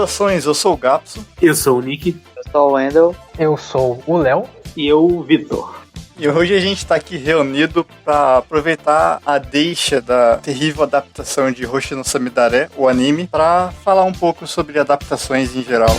Saudações, eu sou o Gapso. Eu sou o Nick. Eu sou o Wendel. Eu sou o Léo. E eu, o Vitor. E hoje a gente está aqui reunido para aproveitar a deixa da terrível adaptação de Hoshi no Samidare, o anime, para falar um pouco sobre adaptações em geral.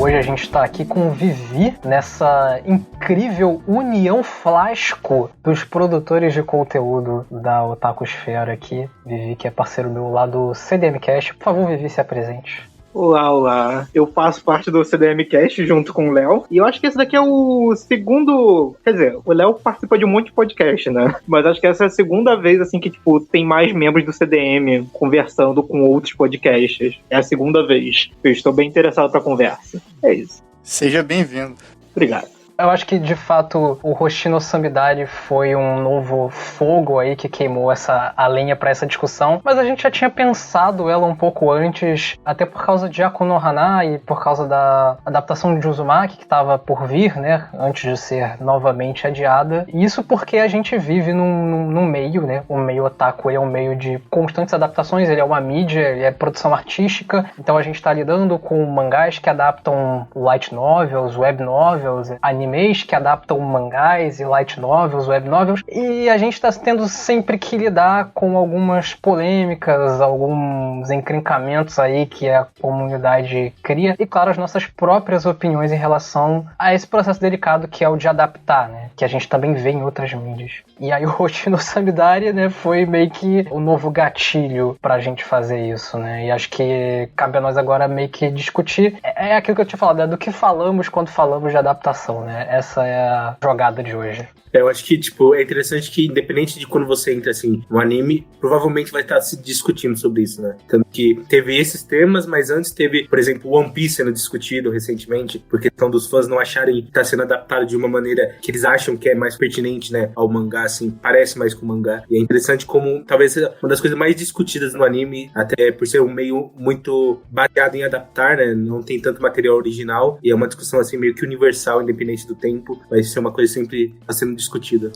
Hoje a gente está aqui com o Vivi nessa incrível união flasco dos produtores de conteúdo da Otakusfera aqui. Vivi, que é parceiro meu lá do CDMcast. Por favor, Vivi, se apresente. Olá. Eu faço parte do CDMcast junto com o Léo. E eu acho que esse daqui é o segundo... Quer dizer, o Léo participa de um monte de podcast, né? Mas acho que essa é a segunda vez, assim, que, tipo, tem mais membros do CDM conversando com outros podcasts. É a segunda vez. Eu estou bem interessado pra conversa. É isso. Seja bem-vindo. Obrigado. Eu acho que, de fato, o Hoshi no Samidare foi um novo fogo aí que queimou a lenha para essa discussão, mas a gente já tinha pensado ela um pouco antes, até por causa de Aku no Hana e por causa da adaptação de Uzumaki, que estava por vir, né, antes de ser novamente adiada. E isso porque a gente vive num meio, né, o meio otaku é um meio de constantes adaptações, ele é uma mídia, ele é produção artística, então a gente está lidando com mangás que adaptam light novels, web novels, animes que adaptam mangás e light novels, web novels, e a gente está tendo sempre que lidar com algumas polêmicas, alguns encrencamentos aí que a comunidade cria, e claro, as nossas próprias opiniões em relação a esse processo delicado que é o de adaptar, né, que a gente também vê em outras mídias. E aí o Hoshi no Samidare, né, foi meio que o novo gatilho pra gente fazer isso, né, e acho que cabe a nós agora meio que discutir, é aquilo que eu tinha falado, é do que falamos quando falamos de adaptação, né. Essa é a jogada de hoje. Eu acho que, tipo, é interessante que, independente de quando você entra, assim, no anime, provavelmente vai estar se discutindo sobre isso, né? Tanto que teve esses temas, mas antes teve, por exemplo, One Piece sendo discutido recentemente, por questão dos fãs não acharem que tá sendo adaptado de uma maneira que eles acham que é mais pertinente, né, ao mangá, assim, parece mais com o mangá. E é interessante como, talvez, seja uma das coisas mais discutidas no anime, até por ser um meio muito baseado em adaptar, né? Não tem tanto material original, e é uma discussão, assim, meio que universal, independente do tempo, vai ser uma coisa sempre a sendo discutida.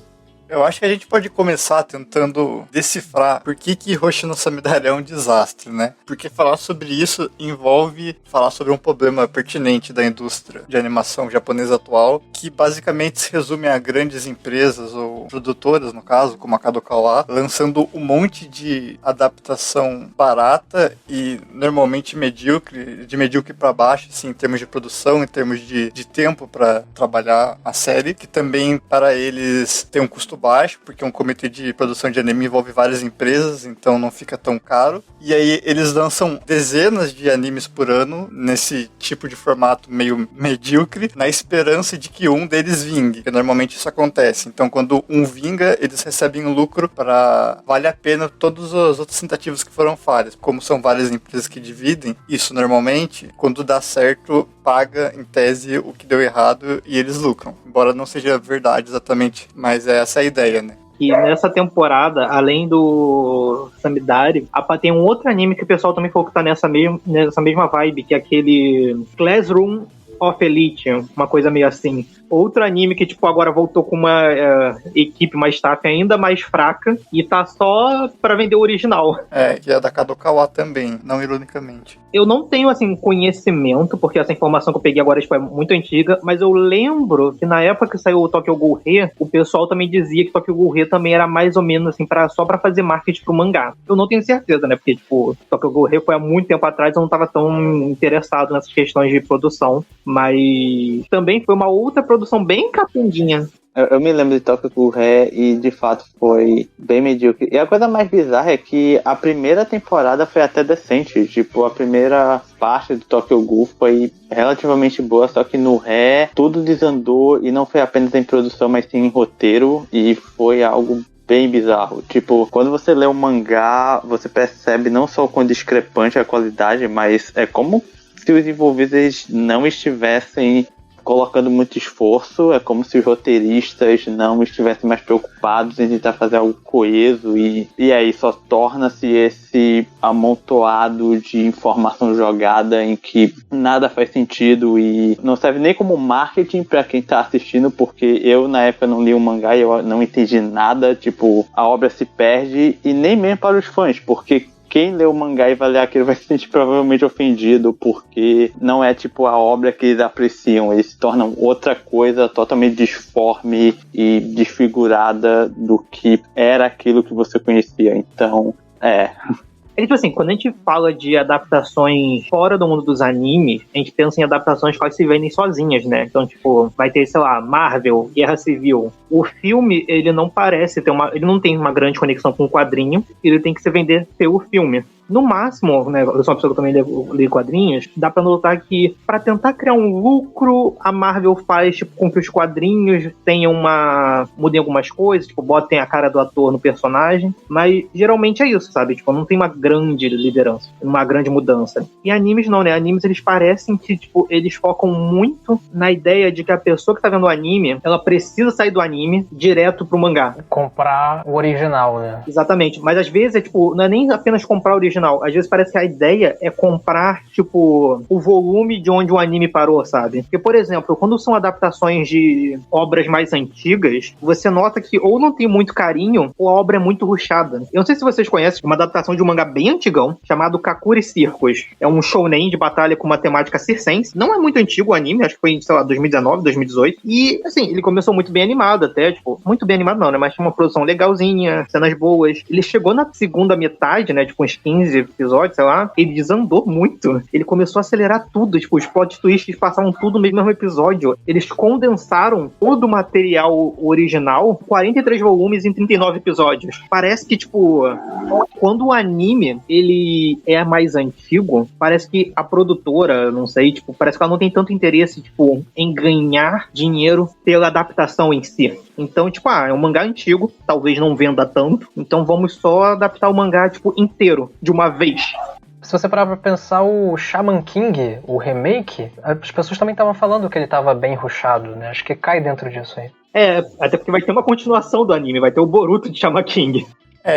Eu acho que a gente pode começar tentando decifrar por que Hoshi no Samidare é um desastre, né? Porque falar sobre isso envolve falar sobre um problema pertinente da indústria de animação japonesa atual, que basicamente se resume a grandes empresas ou produtoras, no caso, como a Kadokawa, lançando um monte de adaptação barata e normalmente medíocre, de medíocre para baixo, assim, em termos de produção, em termos de tempo para trabalhar a série, que também para eles tem um custo baixo, porque um comitê de produção de anime envolve várias empresas, então não fica tão caro. E aí eles lançam dezenas de animes por ano nesse tipo de formato meio medíocre, na esperança de que um deles vingue, porque normalmente isso acontece. Então quando um vinga, eles recebem um lucro para vale a pena todas as outras tentativas que foram falhas. Como são várias empresas que dividem, isso normalmente, quando dá certo, paga em tese o que deu errado e eles lucram. Embora não seja verdade exatamente, mas essa é a ideia, né? E nessa temporada, além do Samidare, tem um outro anime que o pessoal também falou que tá nessa mesma vibe, que é aquele Classroom of Elite, uma coisa meio assim. Outro anime que, tipo, agora voltou com uma equipe, uma staff ainda mais fraca e tá só pra vender o original. É, que é da Kadokawa também, não ironicamente. Eu não tenho, assim, conhecimento, porque essa informação que eu peguei agora tipo, é muito antiga, mas eu lembro que na época que saiu o Tokyo Ghoul Re, o pessoal também dizia que Tokyo Ghoul Re também era mais ou menos, assim, só pra fazer marketing pro mangá. Eu não tenho certeza, né, porque, tipo, Tokyo Ghoul Re foi há muito tempo atrás, eu não tava tão interessado nessas questões de produção, mas também foi uma outra produção bem capundinha. Eu me lembro de Tokyo Ghoul Re e de fato foi bem medíocre. E a coisa mais bizarra é que a primeira temporada foi até decente. Tipo, a primeira parte do Tokyo Ghoul foi relativamente boa, só que no Re tudo desandou e não foi apenas em produção, mas sim em roteiro, e foi algo bem bizarro. Tipo, quando você lê um mangá, você percebe não só o quão discrepante é a qualidade, mas é como se os envolvidos não estivessem colocando muito esforço, é como se os roteiristas não estivessem mais preocupados em tentar fazer algo coeso e aí só torna-se esse amontoado de informação jogada em que nada faz sentido e não serve nem como marketing pra quem tá assistindo, porque eu na época não li o mangá e eu não entendi nada, tipo, a obra se perde e nem mesmo para os fãs, porque quem lê o mangá e vai ler aquilo vai se sentir provavelmente ofendido, porque não é tipo a obra que eles apreciam, eles se tornam outra coisa totalmente disforme e desfigurada do que era aquilo que você conhecia. Então, tipo assim, quando a gente fala de adaptações fora do mundo dos animes, a gente pensa em adaptações que se vendem sozinhas, né? Então, tipo, vai ter, sei lá, Marvel, Guerra Civil. O filme, ele não parece ter ele não tem uma grande conexão com o quadrinho, ele tem que se vender pelo filme. No máximo, né, eu sou uma pessoa que também lê quadrinhos, dá pra notar que pra tentar criar um lucro, a Marvel faz tipo, com que os quadrinhos tenham mudem algumas coisas, tipo, botem a cara do ator no personagem, mas geralmente é isso, sabe? Tipo, não tem uma grande liderança, uma grande mudança. E animes não, né? Animes, eles parecem que, tipo, eles focam muito na ideia de que a pessoa que tá vendo o anime, ela precisa sair do anime direto pro mangá. Comprar o original, né? Exatamente. Mas às vezes, tipo, não é nem apenas comprar o original. Às vezes parece que a ideia é comprar, tipo, o volume de onde o anime parou, sabe? Porque, por exemplo, quando são adaptações de obras mais antigas, você nota que ou não tem muito carinho, ou a obra é muito rushada. Eu não sei se vocês conhecem uma adaptação de um mangá bem antigão, chamado Kakuri Circus. É um shounen de batalha com uma temática circense. Não é muito antigo o anime, acho que foi, sei lá, 2019, 2018. E, assim, ele começou muito bem animado até, tipo, muito bem animado não, né? Mas tinha uma produção legalzinha, cenas boas. Ele chegou na segunda metade, né? Tipo, uns 15 episódios, sei lá, ele desandou muito. Ele começou a acelerar tudo, tipo, os plot twists passavam tudo no mesmo episódio. Eles condensaram todo o material original, 43 volumes em 39 episódios. Parece que, tipo, quando o anime, ele é mais antigo, parece que a produtora, não sei, tipo, parece que ela não tem tanto interesse, tipo, em ganhar dinheiro pela adaptação em si. Então, tipo, é um mangá antigo, talvez não venda tanto, então vamos só adaptar o mangá, tipo, inteiro, de uma vez. Se você parar pra pensar, o Shaman King, o remake, as pessoas também estavam falando que ele tava bem rushado, né? Acho que cai dentro disso aí. Até porque vai ter uma continuação do anime, vai ter o Boruto de Shaman King.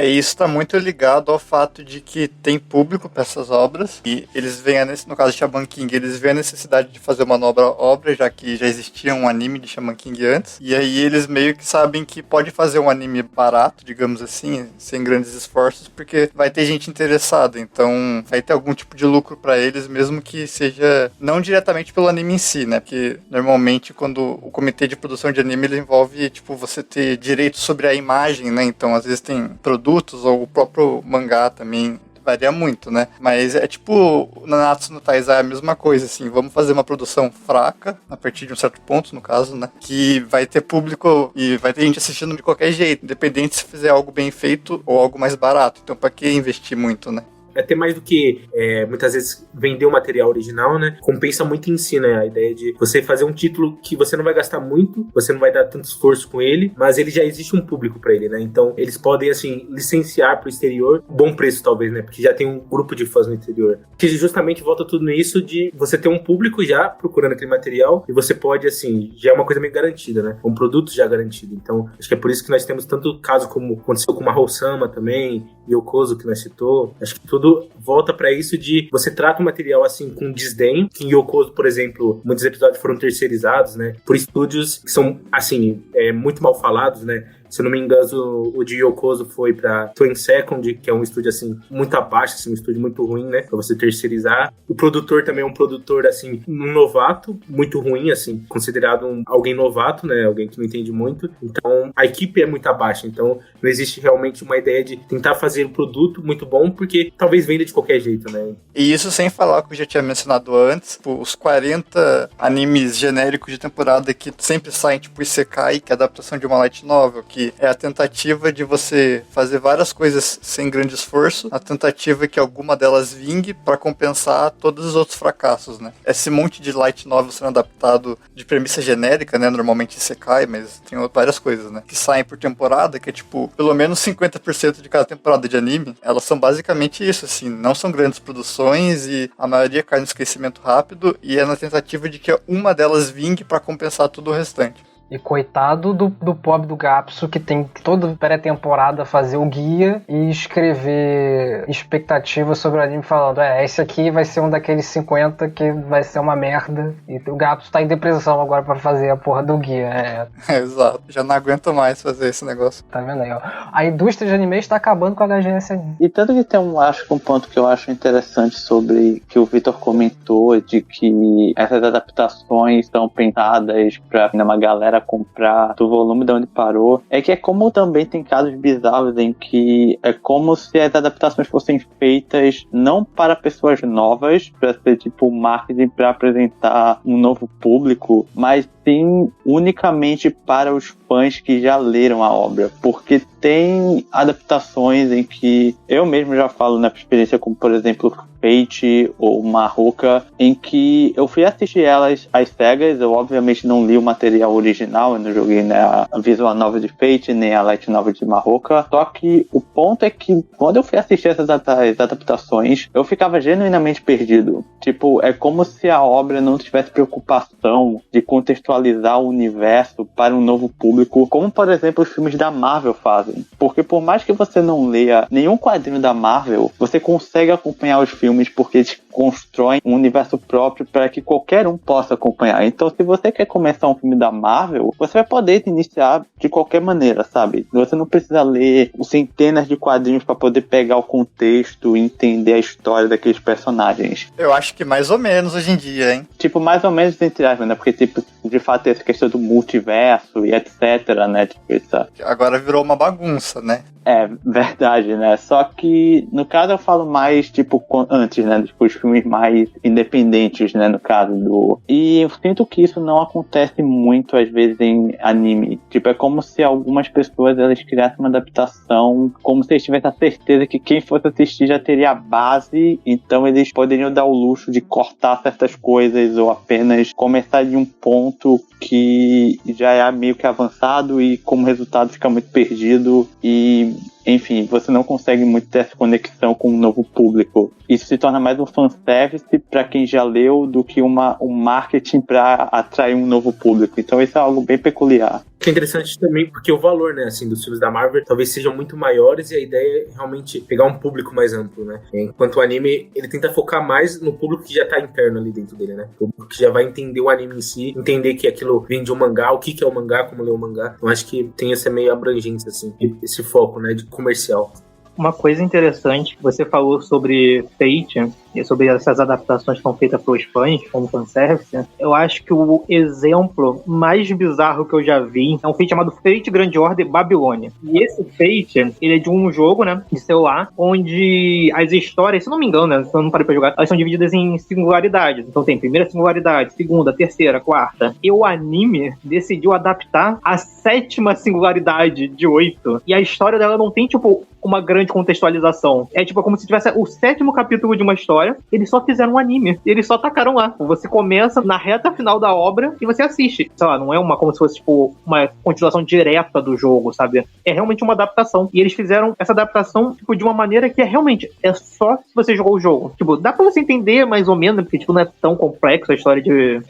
Isso está muito ligado ao fato de que tem público para essas obras e eles veem, no caso de Shaman King, eles veem a necessidade de fazer uma nova obra, já que já existia um anime de Shaman King antes, e aí eles meio que sabem que pode fazer um anime barato, digamos assim, sem grandes esforços, porque vai ter gente interessada, então vai ter algum tipo de lucro para eles, mesmo que seja não diretamente pelo anime em si, né, porque normalmente quando o comitê de produção de anime ele envolve, tipo, você ter direito sobre a imagem, né, então às vezes tem produtos, ou o próprio mangá também varia muito, né? Mas é tipo, Nanatsu no Taizai é a mesma coisa, assim, vamos fazer uma produção fraca, a partir de um certo ponto, no caso, né? Que vai ter público e vai ter gente assistindo de qualquer jeito, independente se fizer algo bem feito ou algo mais barato. Então, pra que investir muito, né? Até mais do que muitas vezes vender o material original, né? Compensa muito em si, né? A ideia de você fazer um título que você não vai gastar muito, você não vai dar tanto esforço com ele, mas ele já existe um público pra ele, né? Então eles podem, assim, licenciar pro exterior, bom preço talvez, né? Porque já tem um grupo de fãs no exterior. Que justamente volta tudo nisso de você ter um público já procurando aquele material e você pode, assim, já é uma coisa meio garantida, né? Um produto já garantido. Então acho que é por isso que nós temos tanto caso como aconteceu com Mahou-sama também, Yokozo que nós citou. Acho que tudo volta pra isso de você trata o material assim com desdém, que em Yokozo, por exemplo, muitos episódios foram terceirizados, né, por estúdios que são, assim, muito mal falados, né. Se eu não me engano, o de Yokozo foi pra 20 Second, que é um estúdio, assim, muito abaixo, assim, um estúdio muito ruim, né, pra você terceirizar. O produtor também é um produtor, assim, um novato, muito ruim, assim, considerado alguém novato, né, alguém que não entende muito. Então, a equipe é muito abaixo, então não existe realmente uma ideia de tentar fazer um produto muito bom, porque talvez venda de qualquer jeito, né. E isso sem falar que eu já tinha mencionado antes, tipo, os 40 animes genéricos de temporada que sempre saem, tipo, Isekai, que é a adaptação de uma light novel, que é a tentativa de você fazer várias coisas sem grande esforço, a tentativa que alguma delas vingue para compensar todos os outros fracassos, né? Esse monte de light novel sendo adaptado de premissa genérica, né? Normalmente Isekai, mas tem várias coisas, né? Que saem por temporada, que é tipo, pelo menos 50% de cada temporada de anime, elas são basicamente isso, assim, não são grandes produções e a maioria cai no esquecimento rápido e é na tentativa de que uma delas vingue para compensar tudo o restante. E coitado do pobre do Gapsu, que tem toda pré-temporada fazer o guia e escrever expectativas sobre o anime falando, esse aqui vai ser um daqueles 50 que vai ser uma merda. E o Gapsu tá em depressão agora pra fazer a porra do guia. Exato, já não aguento mais fazer esse negócio. Tá vendo aí, ó. A indústria de anime está acabando com a HGS anime. E tanto que tem acho que um ponto que eu acho interessante sobre que o Vitor comentou, de que essas adaptações estão pensadas pra uma galera comprar do volume de onde parou, é que é como também tem casos bizarros em que é como se as adaptações fossem feitas não para pessoas novas, para ser tipo marketing para apresentar um novo público, mas sim unicamente para os fãs que já leram a obra, porque tem adaptações em que eu mesmo já falo na experiência, como por exemplo Fate ou Mahoka, em que eu fui assistir elas às cegas. Eu obviamente não li o material original, eu não joguei né, a visual novel de Fate nem a light novel de Mahoka, só que o ponto é que quando eu fui assistir essas adaptações eu ficava genuinamente perdido. Tipo, é como se a obra não tivesse preocupação de contextualizar o universo para um novo público, como por exemplo os filmes da Marvel fazem, porque por mais que você não leia nenhum quadrinho da Marvel, você consegue acompanhar os filmes porque eles constroem um universo próprio para que qualquer um possa acompanhar. Então, se você quer começar um filme da Marvel, você vai poder iniciar de qualquer maneira, sabe? Você não precisa ler centenas de quadrinhos para poder pegar o contexto e entender a história daqueles personagens. Eu acho que mais ou menos hoje em dia, hein? Tipo, mais ou menos entre aspas, né? Porque, tipo, de fato, tem essa questão do multiverso e etc, né? Tipo, isso. Agora virou uma bagunça, né? É, verdade, né? Só que, no caso, eu falo mais, tipo, antes, né? Tipo, os filmes mais independentes, né? No caso do... E eu sinto que isso não acontece muito, às vezes, em anime. Tipo, é como se algumas pessoas, elas criassem uma adaptação, como se eles tivessem a certeza que quem fosse assistir já teria a base, então eles poderiam dar o luxo de cortar certas coisas ou apenas começar de um ponto que já é meio que avançado e, como resultado, fica muito perdido e... Enfim, você não consegue muito ter essa conexão com um novo público. Isso se torna mais um fanservice para quem já leu do que um marketing para atrair um novo público. Então isso é algo bem peculiar. Que é interessante também porque o valor, né, assim, dos filmes da Marvel talvez sejam muito maiores e a ideia é realmente pegar um público mais amplo, né? Enquanto o anime, ele tenta focar mais no público que já tá interno ali dentro dele, né? O público que já vai entender o anime em si, entender que aquilo vem de um mangá, o que é o mangá, como ler o mangá. Então acho que tem essa meio abrangência, assim, esse foco, né, de comercial. Uma coisa interessante que você falou sobre Fate e sobre essas adaptações que são feitas para os fãs, como fanservice, eu acho que o exemplo mais bizarro que eu já vi é um Fate chamado Fate Grand Order Babilônia. E esse Fate, ele é de um jogo, né, de celular, onde as histórias, se não me engano, né, se eu não parei para jogar, elas são divididas em singularidades. Então tem primeira singularidade, segunda, terceira, quarta. E o anime decidiu adaptar a 7ª singularidade de 8. E a história dela não tem, tipo, uma grande contextualização. É tipo como se tivesse o 7º capítulo de uma história, eles só fizeram um anime. Eles só tacaram lá. Você começa na reta final da obra e você assiste. Sei lá, não é como se fosse tipo uma continuação direta do jogo, sabe? É realmente uma adaptação. E eles fizeram essa adaptação tipo de uma maneira que realmente é só se você jogou o jogo. Tipo, dá pra você entender mais ou menos, porque tipo não é tão complexo a história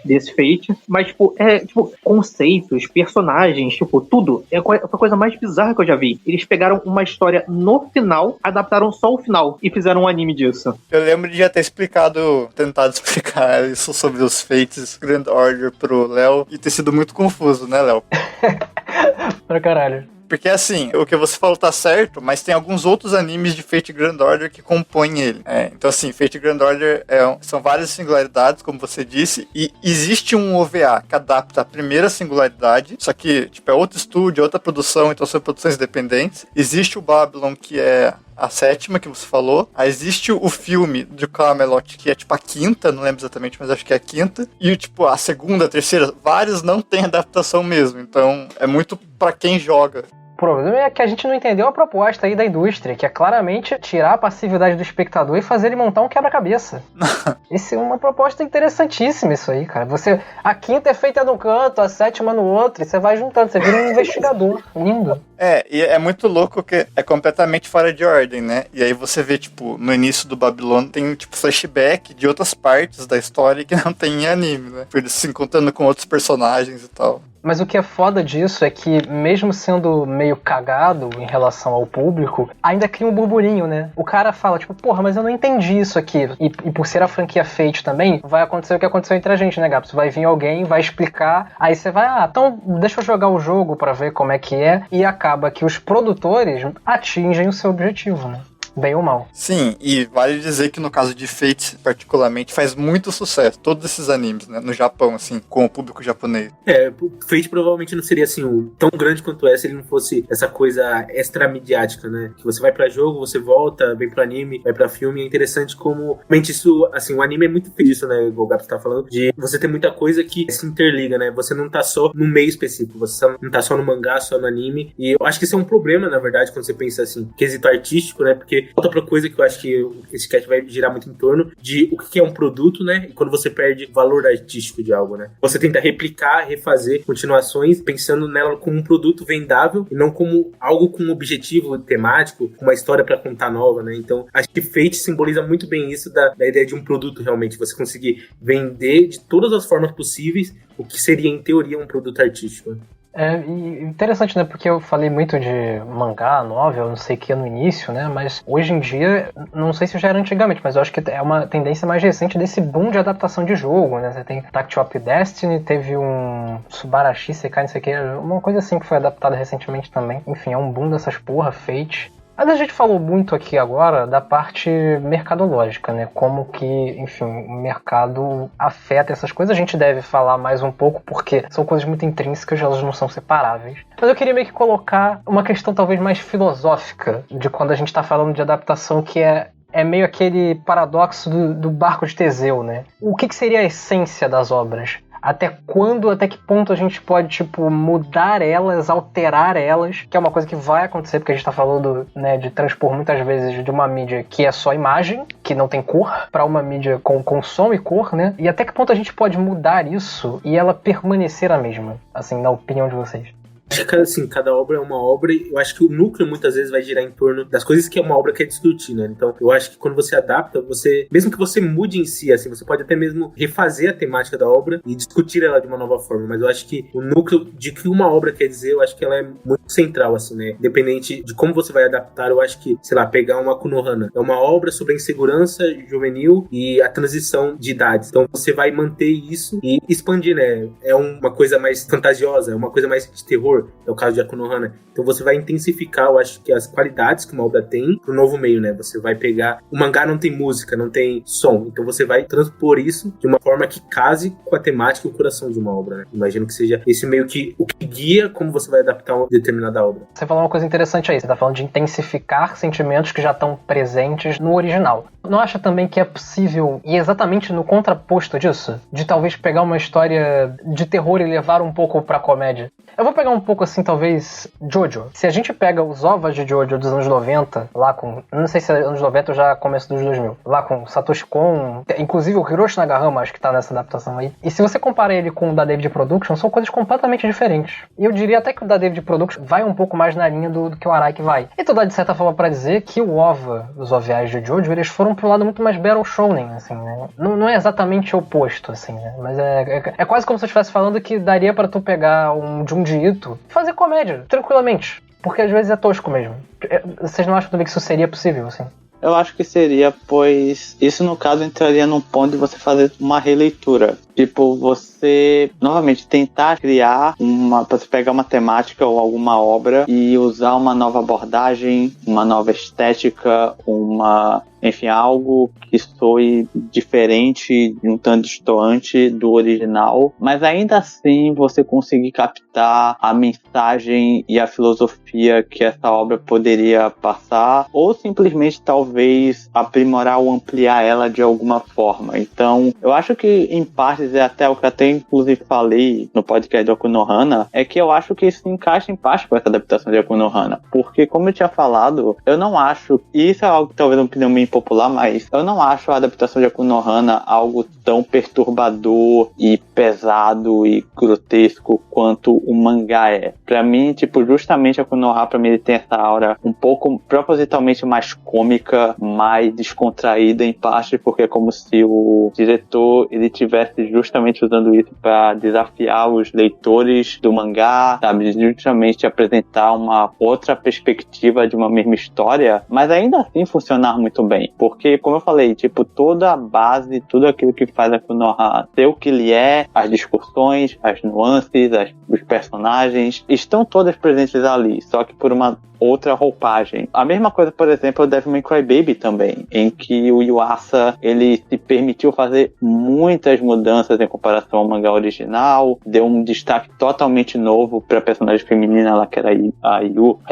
desse Fate, mas tipo, conceitos, personagens, tipo, tudo. Foi a coisa mais bizarra que eu já vi. Eles pegaram uma história no final, adaptaram só o final e fizeram um anime disso. Eu lembro de já ter tentado explicar isso sobre os Fates Grand Order pro Léo e ter sido muito confuso, né, Léo? Pra caralho. Porque assim, o que você falou tá certo, mas tem alguns outros animes de Fate Grand Order que compõem ele. Então assim, Fate Grand Order são várias singularidades, como você disse, e existe um OVA que adapta a primeira singularidade, só que tipo, é outro estúdio, outra produção, então são produções independentes. Existe o Babylon, que é a 7ª que você falou. Aí existe o filme de Camelot, que é tipo a 5ª, não lembro exatamente, mas acho que é a 5ª. E tipo, a 2ª, a 3ª, vários não tem adaptação mesmo. Então é muito pra quem joga. O problema é que a gente não entendeu a proposta aí da indústria, que é claramente tirar a passividade do espectador e fazer ele montar um quebra-cabeça. Isso é uma proposta interessantíssima, isso aí, cara. A 5ª é feita num canto, a 7ª no outro, e você vai juntando, você vira um investigador. Lindo. E é muito louco que é completamente fora de ordem, né? E aí você vê, tipo, no início do Babilônia tem, tipo, flashback de outras partes da história que não tem em anime, né? Por eles se encontrando com outros personagens e tal. Mas o que é foda disso é que, mesmo sendo meio cagado em relação ao público, ainda cria um burburinho, né? O cara fala, tipo, porra, mas eu não entendi isso aqui. E por ser a franquia Fate também, vai acontecer o que aconteceu entre a gente, né, Gabs? Vai vir alguém, vai explicar, aí você vai, então deixa eu jogar o jogo pra ver como é que é, e acaba que os produtores atingem o seu objetivo, né? Bem ou mal. Sim, e vale dizer que no caso de Fate, particularmente, faz muito sucesso. Todos esses animes, né? No Japão, assim, com o público japonês. Fate provavelmente não seria, assim, tão grande quanto se ele não fosse essa coisa extra-midiática, né? Que você vai pra jogo, você volta, vem pro anime, vai pra filme. É interessante como, realmente, isso, assim, o anime é muito feliz, né? O Gabs tá falando, de você ter muita coisa que se interliga, né? Você não tá só no meio específico, você não tá só no mangá, só no anime. E eu acho que isso é um problema, na verdade, quando você pensa, assim, quesito artístico, né? Porque outra coisa que eu acho que esse cast vai girar muito em torno de o que é um produto, né? E quando você perde valor artístico de algo, né? Você tenta replicar, refazer continuações, pensando nela como um produto vendável e não como algo com um objetivo temático, uma história pra contar nova, né? Então, acho que Fate simboliza muito bem isso da ideia de um produto, realmente. Você conseguir vender de todas as formas possíveis o que seria, em teoria, um produto artístico, né? E interessante, né? Porque eu falei muito de mangá, novel, não sei o que no início, né? Mas hoje em dia, não sei se já era antigamente, mas eu acho que é uma tendência mais recente desse boom de adaptação de jogo, né? Você tem Tactical Up Destiny, teve um Subarashi Sekai, não sei o que, uma coisa assim que foi adaptada recentemente também. Enfim, é um boom dessas porra, Fate. Mas a gente falou muito aqui agora da parte mercadológica, né? Como que, enfim, o mercado afeta essas coisas. A gente deve falar mais um pouco porque são coisas muito intrínsecas, elas não são separáveis. Mas eu queria meio que colocar uma questão talvez mais filosófica de quando a gente tá falando de adaptação, que é meio aquele paradoxo do barco de Teseu, né? O que seria a essência das obras? Até que ponto a gente pode, tipo, mudar elas, alterar elas, que é uma coisa que vai acontecer, porque a gente tá falando, né, de transpor muitas vezes de uma mídia que é só imagem, que não tem cor, pra uma mídia com som e cor, né? E até que ponto a gente pode mudar isso e ela permanecer a mesma, assim, na opinião de vocês? Acho que, assim, cada obra é uma obra e eu acho que o núcleo muitas vezes vai girar em torno das coisas que uma obra quer discutir, né? Então, eu acho que quando você adapta, mesmo que você mude em si, assim, você pode até mesmo refazer a temática da obra e discutir ela de uma nova forma, mas eu acho que o núcleo de que uma obra quer dizer, eu acho que ela é muito central, assim, né? Independente de como você vai adaptar, eu acho que, sei lá, pegar uma Konohana, é uma obra sobre a insegurança juvenil e a transição de idades. Então, você vai manter isso e expandir, né? É uma coisa mais fantasiosa, é uma coisa mais de terror, é o caso de Konohana. Então você vai intensificar, eu acho que as qualidades que uma obra tem pro novo meio, né? Você vai pegar... O mangá não tem música, não tem som. Então você vai transpor isso de uma forma que case com a temática e o coração de uma obra, né? Imagino que seja esse meio que o que guia como você vai adaptar uma determinada obra. Você falou uma coisa interessante aí. Você tá falando de intensificar sentimentos que já estão presentes no original. Não acha também que é possível, e exatamente no contraposto disso, de talvez pegar uma história de terror e levar um pouco pra comédia? Eu vou pegar um pouco assim, talvez, Jojo. Se a gente pega os ovos de Jojo dos anos 90, lá com... Não sei se é anos 90 ou já começo dos 2000. Lá com Satoshi Kon, inclusive o Hiroshi Nagahama, acho que tá nessa adaptação aí. E se você compara ele com o da David Production, são coisas completamente diferentes. E eu diria até que o da David Production vai um pouco mais na linha do que o Araki vai. E tudo de certa forma pra dizer que o OVA, os OVAs de Jojo, eles foram pro lado muito mais Battle Shonen, assim, né? Não é exatamente o oposto, assim, né? Mas é quase como se eu estivesse falando que daria pra tu pegar um Junji Ito e fazer comédia, tranquilamente. Porque às vezes é tosco mesmo. Vocês não acham também que isso seria possível, assim? Eu acho que seria, pois isso no caso entraria num ponto de você fazer uma releitura. Tipo, você novamente tentar criar você pegar uma temática ou alguma obra e usar uma nova abordagem, uma nova estética, uma enfim, algo que soe diferente, um tanto distante do original, mas ainda assim você conseguir captar a mensagem e a filosofia que essa obra poderia passar, ou simplesmente talvez aprimorar ou ampliar ela de alguma forma. Então, eu acho que em partes, é até o que até inclusive falei no podcast do Akunohana, é que eu acho que isso encaixa em parte com essa adaptação de Akunohana, porque como eu tinha falado, eu não acho, e isso é algo que talvez é uma opinião meio impopular, mas eu não acho a adaptação de Akunohana algo tão perturbador e pesado e grotesco quanto o mangá é. Pra mim, tipo, justamente a Konoha, pra mim, ele tem essa aura um pouco propositalmente mais cômica, mais descontraída em parte, porque é como se o diretor, ele tivesse justamente usando isso pra desafiar os leitores do mangá, sabe, justamente apresentar uma outra perspectiva de uma mesma história, mas ainda assim funcionar muito bem, porque, como eu falei, tipo, toda a base, tudo aquilo que faz a Konoha ser o que ele é, as discussões, as nuances, os personagens, estão todas presentes ali, só que por uma outra roupagem. A mesma coisa, por exemplo, o Devil May Cry Baby também, em que o Yuasa, ele se permitiu fazer muitas mudanças em comparação ao mangá original, deu um destaque totalmente novo pra personagem feminina lá, que era a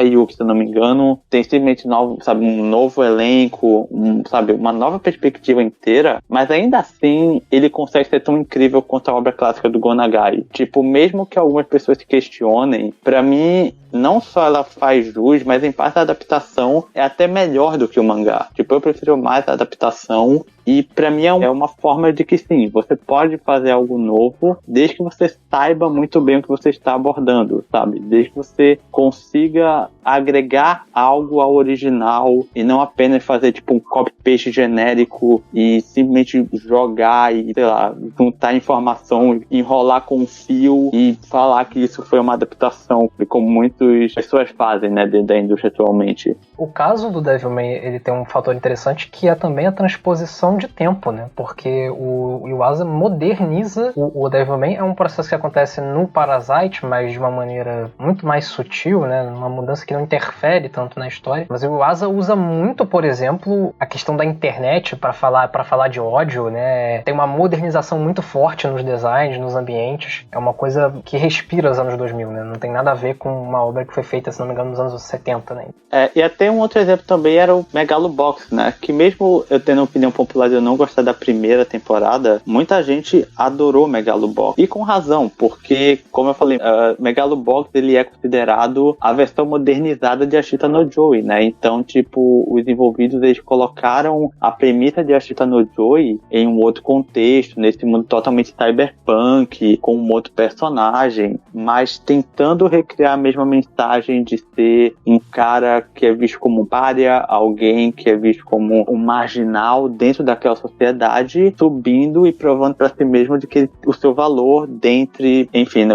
Yuki, se eu não me engano, tem simplesmente novo, sabe, um novo elenco, sabe, uma nova perspectiva inteira, mas ainda assim ele consegue ser tão incrível quanto a obra clássica do Go Nagai. Tipo, mesmo que algumas pessoas se questionem, pra mim, não só ela faz jus, mas em parte a adaptação é até melhor do que o mangá. Tipo, eu prefiro mais a adaptação, e pra mim é uma forma de que sim, você pode fazer algo novo, desde que você saiba muito bem o que você está abordando, sabe? Desde que você consiga agregar algo ao original e não apenas fazer tipo um copy-paste genérico e simplesmente jogar e, sei lá, juntar informação, enrolar com um fio e falar que isso foi uma adaptação, como muitas pessoas fazem, né, dentro da indústria atualmente. O caso do Devilman, ele tem um fator interessante que é também a transposição de tempo, né? Porque o Yuasa moderniza o Devilman. É um processo que acontece no Parasite, mas de uma maneira muito mais sutil, né? Uma mudança que não interfere tanto na história. Mas o Yuasa usa muito, por exemplo, a questão da internet para falar de ódio, né? Tem uma modernização muito forte nos designs, nos ambientes. É uma coisa que respira os anos 2000, né? Não tem nada a ver com uma obra que foi feita, se não me engano, nos anos 70, né? E até um outro exemplo também era o Megalobox, né? Que mesmo eu tendo opinião popular de eu não gostar da primeira temporada, muita gente adorou Megalobox. E com razão, porque, como eu falei, Megalobox, ele é considerado a versão modernizada de Ashita no Joy, né? Então, tipo, os envolvidos, eles colocaram a premissa de Ashita no Joy em um outro contexto, nesse mundo totalmente cyberpunk, com um outro personagem, mas tentando recriar a mesma mensagem de ser um cara que é visto como um pária, alguém que é visto como um marginal dentro daquela sociedade, subindo e provando para si mesmo de que o seu valor dentre, enfim,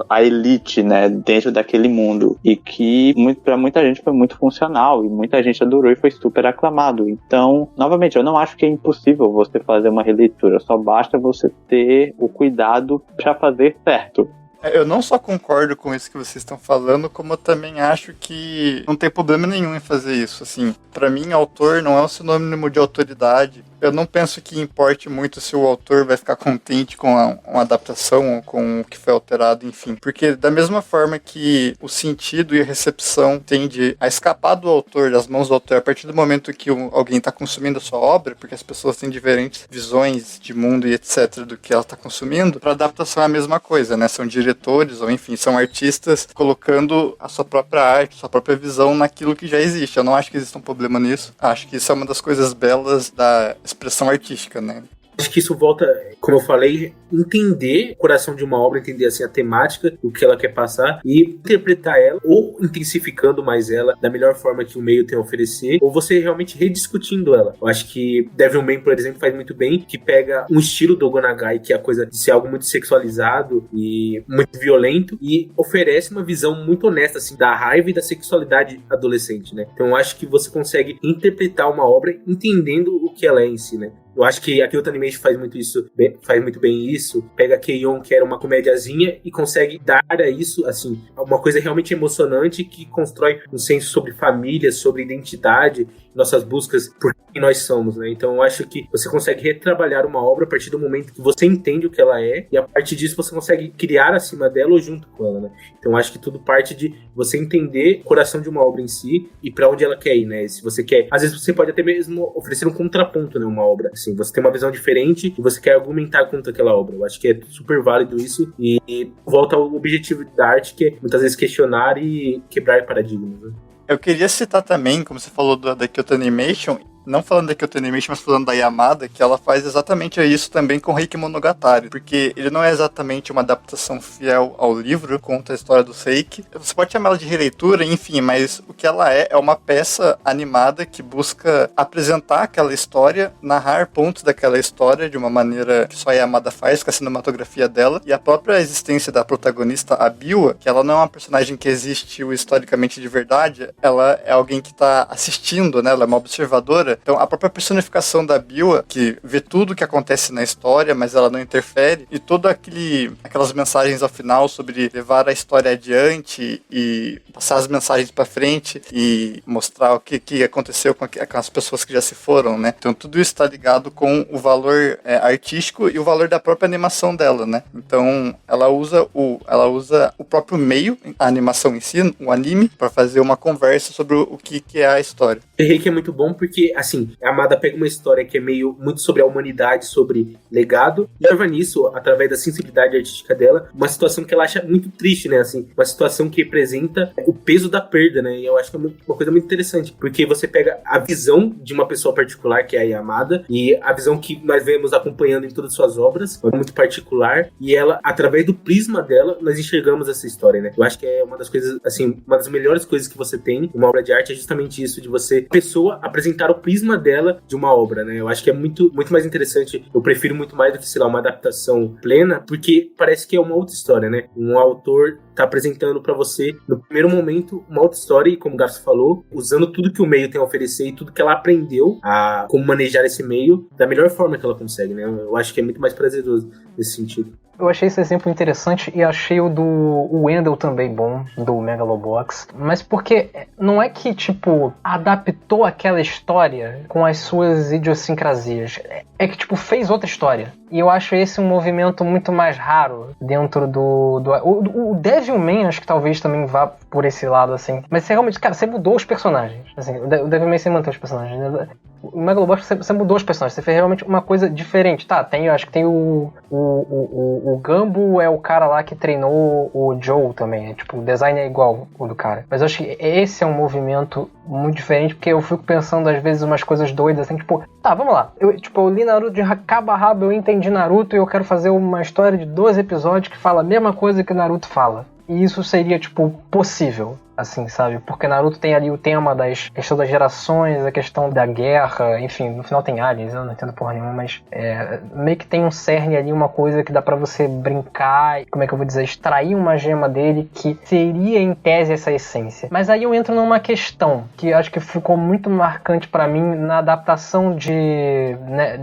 a elite, né, dentro daquele mundo, e que para muita gente foi muito funcional e muita gente adorou e foi super aclamado. Então, novamente, eu não acho que é impossível você fazer uma releitura, só basta você ter o cuidado para fazer certo. Eu não só concordo com isso que vocês estão falando, como eu também acho que não tem problema nenhum em fazer isso. Assim, pra mim, autor não é um sinônimo de autoridade. Eu não penso que importe muito se o autor vai ficar contente com uma adaptação ou com o que foi alterado, enfim. Porque da mesma forma que o sentido e a recepção tende a escapar do autor, das mãos do autor, a partir do momento que alguém está consumindo a sua obra, porque as pessoas têm diferentes visões de mundo e etc. do que ela está consumindo, para adaptação é a mesma coisa, né? São diretores ou, enfim, são artistas colocando a sua própria arte, sua própria visão naquilo que já existe. Eu não acho que exista um problema nisso. Acho que isso é uma das coisas belas da expressão artística, né? Acho que isso volta, como eu falei, entender o coração de uma obra, entender assim a temática, o que ela quer passar e interpretar ela, ou intensificando mais ela da melhor forma que o meio tem a oferecer, ou você realmente rediscutindo ela. Eu acho que Devilman, por exemplo, faz muito bem, que pega um estilo do Go Nagai, que é a coisa de ser algo muito sexualizado e muito violento, e oferece uma visão muito honesta assim da raiva e da sexualidade adolescente, né? Então eu acho que você consegue interpretar uma obra entendendo o que ela é em si, né? Eu acho que a Kyoto Animation faz muito bem isso. Pega a Keion, que era uma comédiazinha, e consegue dar a isso, assim, uma coisa realmente emocionante que constrói um senso sobre família, sobre identidade nossas buscas por quem nós somos, né? Então eu acho que você consegue retrabalhar uma obra a partir do momento que você entende o que ela é, e a partir disso você consegue criar acima dela ou junto com ela, né? Então eu acho que tudo parte de você entender o coração de uma obra em si e pra onde ela quer ir, né? Se você quer, às vezes você pode até mesmo oferecer um contraponto, né? Uma obra, assim, você tem uma visão diferente e você quer argumentar contra aquela obra. Eu acho que é super válido isso e volta ao objetivo da arte, que é muitas vezes questionar e quebrar paradigmas, né? Eu queria citar também, como você falou da Kyoto Animation, não falando da Kyoto Animation, mas falando da Yamada, que ela faz exatamente isso também com Reiki Monogatari, porque ele não é exatamente uma adaptação fiel ao livro, conta a história do Reiki. Você pode chamar ela de releitura, enfim, mas o que ela é uma peça animada que busca apresentar aquela história, narrar pontos daquela história de uma maneira que só a Yamada faz, com a cinematografia dela, e a própria existência da protagonista, a Biwa, que ela não é uma personagem que existiu historicamente de verdade, ela é alguém que está assistindo, né? Ela é uma observadora. Então a própria personificação da Biwa, que vê tudo o que acontece na história, mas ela não interfere, e todas aquelas mensagens ao final sobre levar a história adiante e passar as mensagens para frente e mostrar o que aconteceu com as pessoas que já se foram, né? Então tudo isso está ligado com o valor artístico e o valor da própria animação dela, né? Então ela usa o próprio meio, a animação em si, o anime, para fazer uma conversa sobre o que é a história. O Reiki é muito bom porque, assim, a Yamada pega uma história que é meio muito sobre a humanidade, sobre legado, e leva nisso, através da sensibilidade artística dela, uma situação que ela acha muito triste, né? Assim, uma situação que representa o peso da perda, né? E eu acho que é uma coisa muito interessante, porque você pega a visão de uma pessoa particular, que é a Yamada, e a visão que nós vemos acompanhando em todas as suas obras, é muito particular, e ela, através do prisma dela, nós enxergamos essa história, né? Eu acho que é uma das coisas, assim, uma das melhores coisas que você tem em uma obra de arte é justamente isso, de você, pessoa, apresentar o prisma dela de uma obra, né? Eu acho que é muito, muito mais interessante, eu prefiro muito mais do que, sei lá, uma adaptação plena, porque parece que é uma outra história, né? Um autor tá apresentando pra você, no primeiro momento, uma outra história, e como o Garço falou, usando tudo que o meio tem a oferecer e tudo que ela aprendeu a como manejar esse meio da melhor forma que ela consegue, né? Eu acho que é muito mais prazeroso nesse sentido. Eu achei esse exemplo interessante e achei o do Wendell também bom, do Megalobox. Mas porque não é que, tipo, adaptou aquela história com as suas idiosincrasias. É que, tipo, fez outra história. E eu acho esse um movimento muito mais raro dentro o Devilman, acho que talvez também vá por esse lado, assim. Mas você realmente, cara, você mudou os personagens. Assim, o Devilman você mantém os personagens. O Megalobox você mudou os personagens. Você fez realmente uma coisa diferente. Tá, acho que tem o Gambo é o cara lá que treinou o Joe também. Tipo, o design é igual o do cara. Mas eu acho que esse é um movimento muito diferente, porque eu fico pensando às vezes umas coisas doidas, assim, tipo, tá, vamos lá. Eu li Naruto de cabo a rabo, eu entendi Naruto e eu quero fazer uma história de 12 episódios que fala a mesma coisa que Naruto fala. E isso seria, tipo, possível, assim, sabe? Porque Naruto tem ali o tema das questão das gerações, a questão da guerra, enfim, no final tem aliens, eu não entendo porra nenhuma, mas meio que tem um cerne ali, uma coisa que dá pra você brincar, como é que eu vou dizer, extrair uma gema dele que seria, em tese, essa essência. Mas aí eu entro numa questão que acho que ficou muito marcante pra mim na adaptação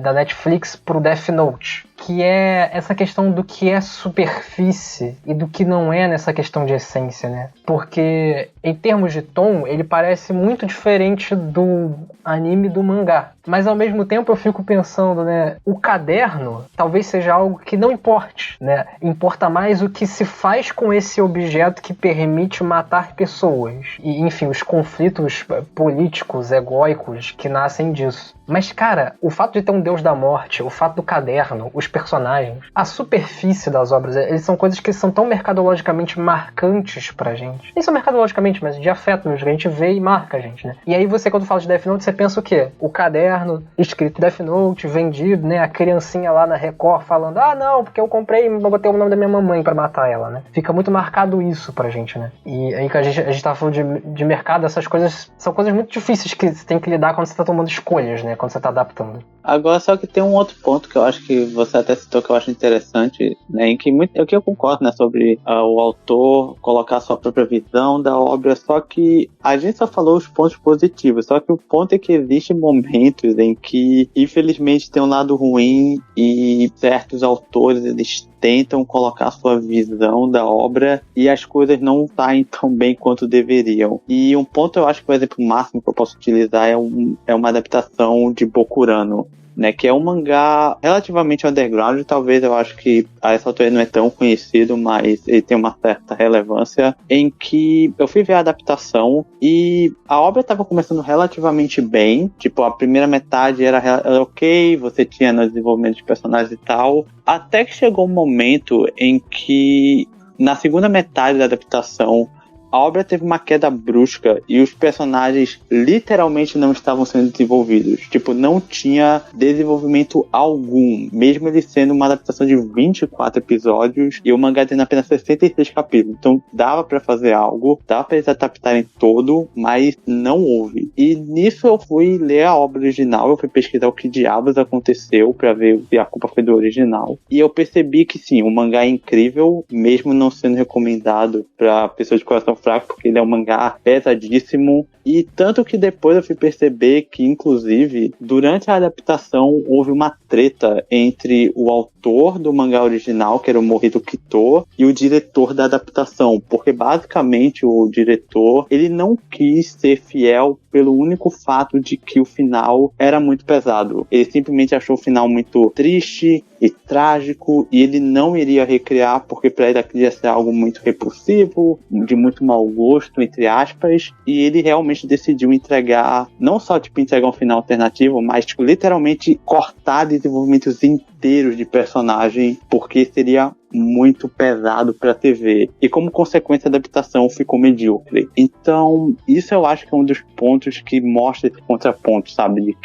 da Netflix pro Death Note, que é essa questão do que é superfície e do que não é nessa questão de essência, né? Porque, em termos de tom, ele parece muito diferente do anime e do mangá. Mas, ao mesmo tempo, eu fico pensando, né? O caderno talvez seja algo que não importe, né? Importa mais o que se faz com esse objeto que permite matar pessoas. E, enfim, os conflitos políticos, egóicos que nascem disso. Mas, cara, o fato de ter um deus da morte, o fato do caderno, os personagens, a superfície das obras, eles são coisas que são tão mercadologicamente marcantes pra gente. Nem são mercadologicamente, mas de afeto mesmo, que a gente vê e marca a gente, né? E aí você, quando fala de Death Note, você pensa o quê? O caderno, escrito Death Note, vendido, né? A criancinha lá na Record falando, ah, não, porque eu comprei e botei o nome da minha mamãe pra matar ela, né? Fica muito marcado isso pra gente, né? E aí que a gente tava falando de mercado, essas coisas são coisas muito difíceis que você tem que lidar quando você tá tomando escolhas, né? Quando você tá adaptando. Agora, só que tem um outro ponto que eu acho que você até citou, que eu acho interessante, né, em que eu concordo, né, sobre o autor colocar a sua própria visão da obra, só que a gente só falou os pontos positivos, só que o ponto é que existem momentos em que, infelizmente, tem um lado ruim e certos autores, eles tentam colocar a sua visão da obra e as coisas não saem tão bem quanto deveriam. E um ponto eu acho que o exemplo máximo que eu posso utilizar é uma adaptação de Bokurano, né, que é um mangá relativamente underground. Talvez eu acho que a essa altura ele não é tão conhecido, mas ele tem uma certa relevância, em que eu fui ver a adaptação e a obra estava começando relativamente bem, tipo, a primeira metade era ok, você tinha no desenvolvimento de personagens e tal, até que chegou um momento em que na segunda metade da adaptação a obra teve uma queda brusca e os personagens literalmente não estavam sendo desenvolvidos. Tipo, não tinha desenvolvimento algum, mesmo ele sendo uma adaptação de 24 episódios e o mangá tendo apenas 66 capítulos. Então, dava pra fazer algo, dava pra eles adaptarem todo, mas não houve. E nisso eu fui ler a obra original, eu fui pesquisar o que diabos aconteceu pra ver se a culpa foi do original. E eu percebi que sim, o mangá é incrível, mesmo não sendo recomendado pra pessoas de coração fraco, porque ele é um mangá pesadíssimo. E tanto que depois eu fui perceber que, inclusive, durante a adaptação houve uma treta entre o autor do mangá original, que era o Morihito Kito, e o diretor da adaptação, porque basicamente o diretor, ele não quis ser fiel pelo único fato de que o final era muito pesado. Ele simplesmente achou o final muito triste e trágico, e ele não iria recriar, porque para ele aquilo ia ser algo muito repulsivo, de muito mau gosto, entre aspas, e ele realmente decidiu entregar, não só entregar um final alternativo, mas literalmente cortar desenvolvimentos inteiros de personagem, porque seria muito pesado pra TV. E como consequência, a adaptação ficou medíocre. Então, isso eu acho que é um dos pontos que mostra esse contraponto, sabe?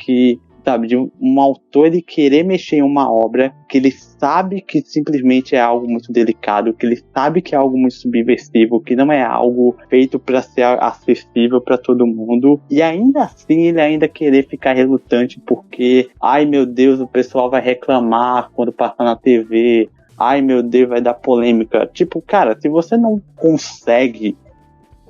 De um autor ele querer mexer em uma obra que ele sabe que simplesmente é algo muito delicado, que ele sabe que é algo muito subversivo, que não é algo feito para ser acessível para todo mundo, e ainda assim ele ainda querer ficar relutante porque, ai meu Deus, o pessoal vai reclamar quando passar na TV, ai meu Deus, vai dar polêmica. Tipo, cara, se você não consegue...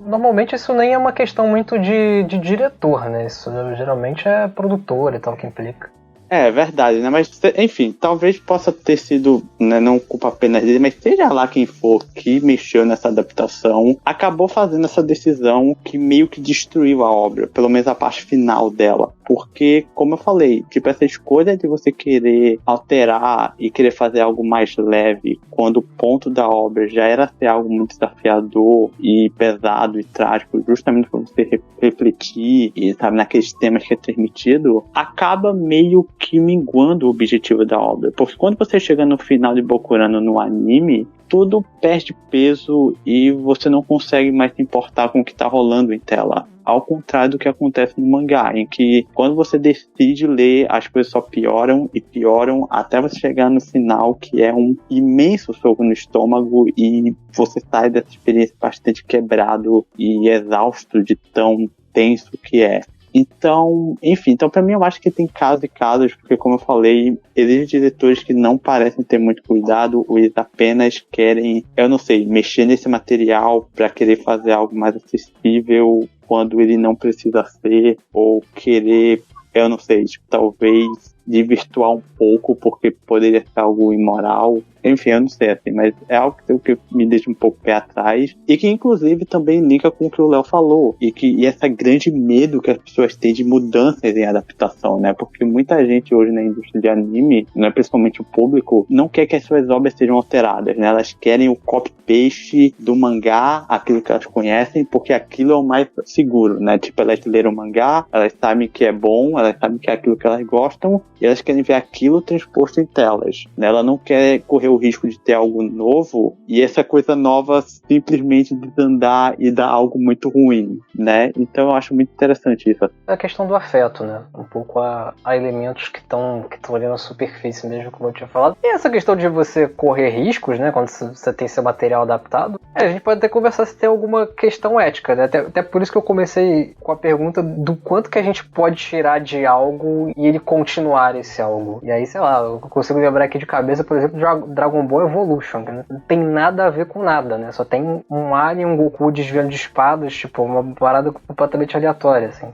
Normalmente isso nem é uma questão muito de diretor, né? Isso geralmente é produtor e tal que implica. É verdade, né? Mas, enfim, talvez possa ter sido, né, não culpa apenas dele, mas seja lá quem for que mexeu nessa adaptação, acabou fazendo essa decisão que meio que destruiu a obra, pelo menos a parte final dela. Porque, como eu falei, tipo, essa escolha de você querer alterar e querer fazer algo mais leve, quando o ponto da obra já era ser algo muito desafiador e pesado e trágico, justamente para você refletir e, sabe, naqueles temas que é transmitido, acaba meio que minguando o objetivo da obra. Porque quando você chega no final de Bokurano no anime, tudo perde peso e você não consegue mais se importar com o que está rolando em tela. Ao contrário do que acontece no mangá, em que quando você decide ler, as coisas só pioram e pioram até você chegar no final, que é um imenso soco no estômago e você sai dessa experiência bastante quebrado e exausto de tão tenso que é. Então, enfim, pra mim eu acho que tem casos e casos, porque como eu falei, existem diretores que não parecem ter muito cuidado, ou eles apenas querem, eu não sei, mexer nesse material pra querer fazer algo mais acessível quando ele não precisa ser, ou querer, eu não sei, talvez desvirtuar um pouco porque poderia ser algo imoral. Enfim, eu não sei, assim, mas é algo que me deixa um pouco pé atrás e que inclusive também liga com o que o Léo falou e essa grande medo que as pessoas têm de mudanças em adaptação, né? Porque muita gente hoje na indústria de anime, né, principalmente o público, não quer que as suas obras sejam alteradas, né? Elas querem o copy-paste do mangá, aquilo que elas conhecem, porque aquilo é o mais seguro, né? Tipo, elas leram o mangá, elas sabem que é bom, elas sabem que é aquilo que elas gostam e elas querem ver aquilo transposto em telas, né? Ela não quer correr o risco de ter algo novo e essa coisa nova simplesmente desandar e dar algo muito ruim, né? Então eu acho muito interessante isso. É a questão do afeto, né? Um pouco a elementos que estão ali na superfície mesmo, como eu tinha falado. E essa questão de você correr riscos, né? Quando você tem seu material adaptado, a gente pode até conversar se tem alguma questão ética, né? Até por isso que eu comecei com a pergunta do quanto que a gente pode tirar de algo e ele continuar esse algo. E aí, sei lá, eu consigo lembrar aqui de cabeça, por exemplo, de Dragon Ball Evolution, que não tem nada a ver com nada, né? Só tem um alien, um Goku desviando de espadas, tipo, uma parada completamente aleatória, assim.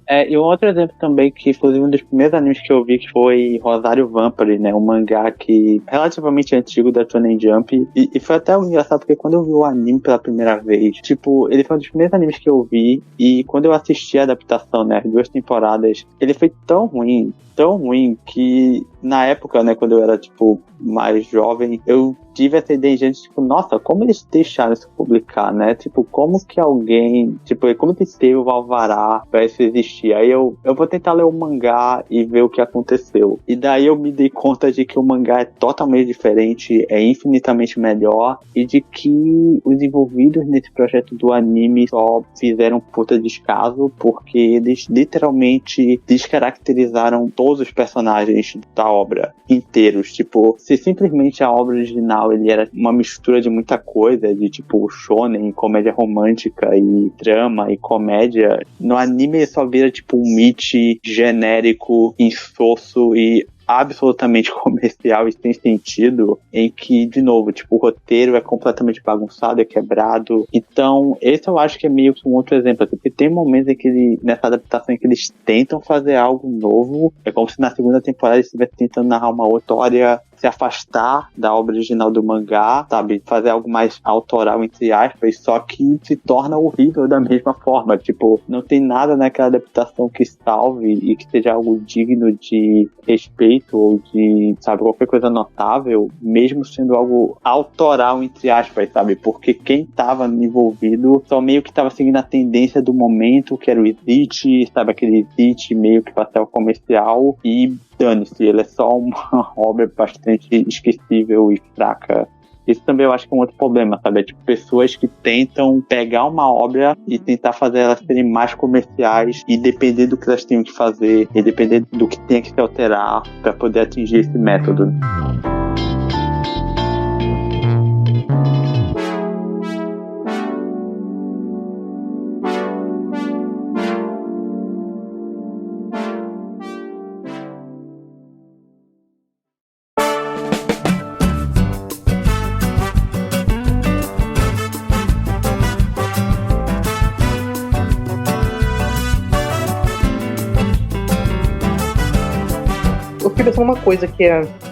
E um outro exemplo também, que inclusive um dos primeiros animes que eu vi, que foi Rosário Vampire, né? Um mangá que relativamente antigo da Shonen Jump. E foi até engraçado, porque quando eu vi o anime pela primeira vez, tipo, ele foi um dos primeiros animes que eu vi, e quando eu assisti a adaptação, né, as 2 temporadas, ele foi tão ruim, que na época, né, quando eu era, tipo, mais jovem, eu tive essa ideia, gente, tipo, nossa, como eles deixaram isso publicar, né? Tipo, como que alguém, tipo, como que teve o alvará pra isso existir? Aí eu vou tentar ler o mangá e ver o que aconteceu. E daí eu me dei conta de que o mangá é totalmente diferente, é infinitamente melhor, e de que os envolvidos nesse projeto do anime só fizeram puta descaso, porque eles literalmente descaracterizaram todos os personagens da obra inteiros. Tipo, se simplesmente a obra original ele era uma mistura de muita coisa, de tipo shonen, comédia romântica e drama e comédia, no anime ele só vira tipo um michi genérico, insosso e absolutamente comercial e sem sentido, em que, de novo, tipo, o roteiro é completamente bagunçado, é quebrado. Então, esse eu acho que é meio que um outro exemplo, porque tem momentos em que nessa adaptação em que eles tentam fazer algo novo, é como se na segunda temporada eles estivessem tentando narrar uma outra história, se afastar da obra original do mangá, sabe, fazer algo mais autoral, entre aspas, só que se torna horrível da mesma forma. Tipo, não tem nada naquela adaptação que salve e que seja algo digno de respeito ou de, sabe, qualquer coisa notável, mesmo sendo algo autoral, entre aspas, sabe, porque quem tava envolvido só meio que tava seguindo a tendência do momento, que era o Exit, sabe, aquele Exit meio que papel comercial, e dane-se, ele é só uma obra bastante esquecível e fraca. Isso também eu acho que é um outro problema, sabe? É tipo pessoas que tentam pegar uma obra e tentar fazer elas serem mais comerciais e depender do que elas tenham que fazer e depender do que tenha que se alterar para poder atingir esse método. Pensando uma coisa que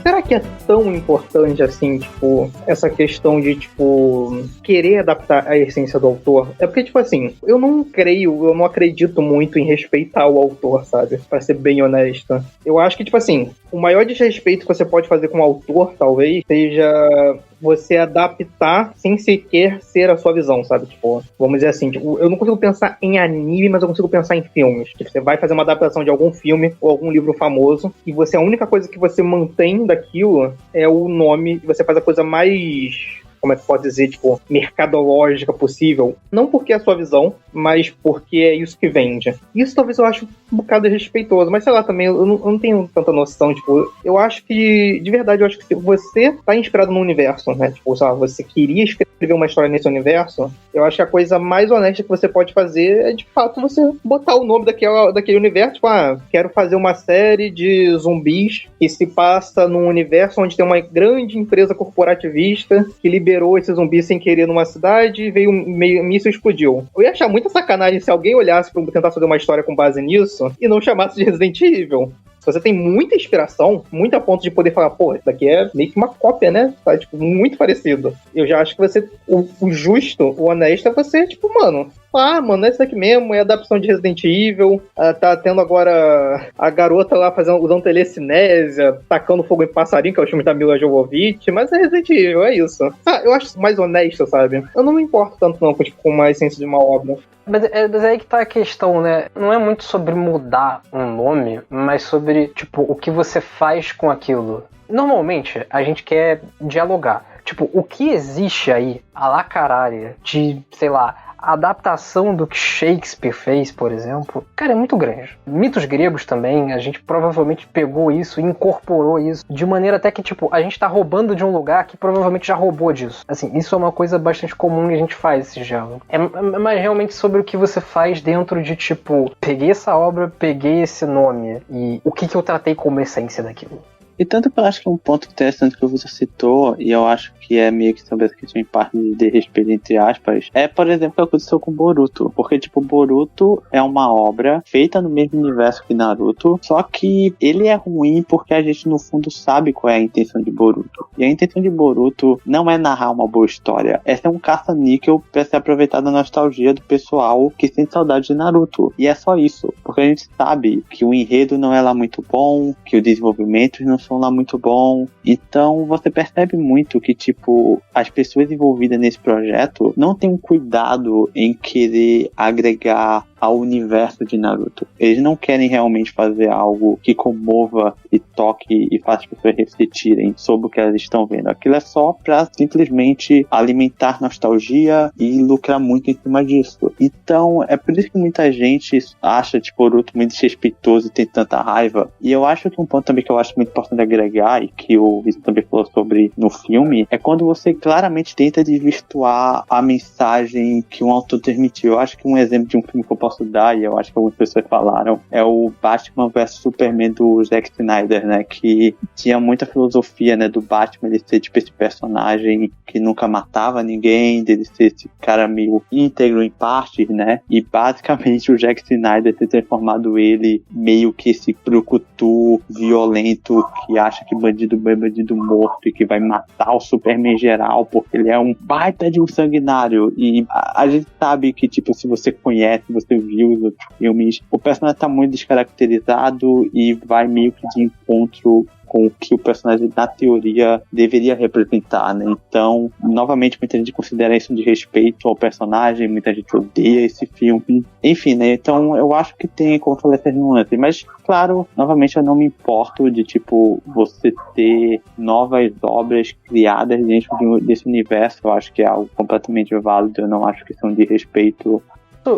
será que é tão importante assim, tipo, essa questão de, tipo, querer adaptar a essência do autor? É porque, tipo assim, eu não acredito muito em respeitar o autor, sabe? Pra ser bem honesta. Eu acho que, tipo assim, o maior desrespeito que você pode fazer com o autor, talvez, seja você adaptar sem sequer ser a sua visão, sabe? Tipo, vamos dizer assim, tipo, eu não consigo pensar em anime, mas eu consigo pensar em filmes. Tipo, você vai fazer uma adaptação de algum filme ou algum livro famoso e a única coisa que você mantém daquilo é o nome, e você faz a coisa mais, como é que pode dizer, tipo, mercadológica possível. Não porque é a sua visão, mas porque é isso que vende. Isso talvez eu acho um bocado desrespeitoso, mas sei lá, também eu não tenho tanta noção, tipo, eu acho que, de verdade, eu acho que se você tá inspirado no universo, né, tipo, sei lá, você queria escrever uma história nesse universo, eu acho que a coisa mais honesta que você pode fazer é, de fato, você botar o nome daquele universo, tipo, quero fazer uma série de zumbis que se passa num universo onde tem uma grande empresa corporativista que liberou esse zumbi sem querer numa cidade e veio um míssil e explodiu. Eu ia achar muita sacanagem se alguém olhasse pra tentar fazer uma história com base nisso e não chamasse de Resident Evil. Se você tem muita inspiração, muito a ponto de poder falar, pô, isso daqui é meio que uma cópia, né? Tá, tipo, muito parecido. Eu já acho que você, o justo, o honesto é você, tipo, mano, é isso daqui mesmo, é a adaptação de Resident Evil, tá tendo agora a garota lá usando telecinésia, tacando fogo em passarinho, que é o filme da Mila Jovovich, mas é Resident Evil, é isso. Eu acho mais honesto, sabe? Eu não me importo tanto não com a essência de uma obra. Mas é aí que tá a questão, né? Não é muito sobre mudar um nome, mas sobre, tipo, o que você faz com aquilo. Normalmente, a gente quer dialogar. Tipo, o que existe aí, a la caralho, de, sei lá, a adaptação do que Shakespeare fez, por exemplo, cara, é muito grande. Mitos gregos também, a gente provavelmente pegou isso e incorporou isso de maneira até que, tipo, a gente tá roubando de um lugar que provavelmente já roubou disso. Assim, isso é uma coisa bastante comum que a gente faz, esse diálogo. É mais realmente sobre o que você faz dentro de, tipo, peguei essa obra, peguei esse nome e o que eu tratei como essência daquilo. E tanto que eu acho que é um ponto interessante que você citou, e eu acho que é meio que sobre essa questão em parte de respeito, entre aspas, é, por exemplo, o que aconteceu com Boruto. Porque, tipo, Boruto é uma obra feita no mesmo universo que Naruto, só que ele é ruim porque a gente, no fundo, sabe qual é a intenção de Boruto. E a intenção de Boruto não é narrar uma boa história, é ser um caça-níquel pra se aproveitar da nostalgia do pessoal que sente saudade de Naruto. E é só isso, porque a gente sabe que o enredo não é lá muito bom, que os desenvolvimentos não são lá muito bom. Então você percebe muito que, tipo, as pessoas envolvidas nesse projeto não têm um cuidado em querer agregar ao universo de Naruto. Eles não querem realmente fazer algo que comova e toque e faça as pessoas refletirem sobre o que elas estão vendo. Aquilo é só pra simplesmente alimentar nostalgia e lucrar muito em cima disso. Então, é por isso que muita gente acha, tipo, Boruto muito desrespeitoso e tem tanta raiva. E eu acho que um ponto também que eu acho muito importante agregar, e que o Vitor também falou sobre no filme, é quando você claramente tenta desvirtuar a mensagem que um autor transmitiu. Eu acho que um exemplo de um filme que eu posso dar, e eu acho que algumas pessoas falaram, é o Batman vs Superman do Zack Snyder, né, que tinha muita filosofia, né, do Batman ele ser tipo esse personagem que nunca matava ninguém, dele ser esse cara meio íntegro em partes, né, e basicamente o Zack Snyder ter transformado ele meio que esse brucutu violento que acha que bandido é bandido morto e que vai matar o Superman geral porque ele é um baita de um sanguinário. E a gente sabe que, tipo, se você conhece, você viu os outros filmes, o personagem tá muito descaracterizado e vai meio que de encontro com o que o personagem, na teoria, deveria representar, né? Então, novamente, muita gente considera isso de respeito ao personagem, muita gente odeia esse filme. Enfim, né? Então, eu acho que tem, como eu falei, essas nuances. Mas, claro, novamente, eu não me importo de, tipo, você ter novas obras criadas dentro desse universo. Eu acho que é algo completamente válido. Eu não acho que são de respeito.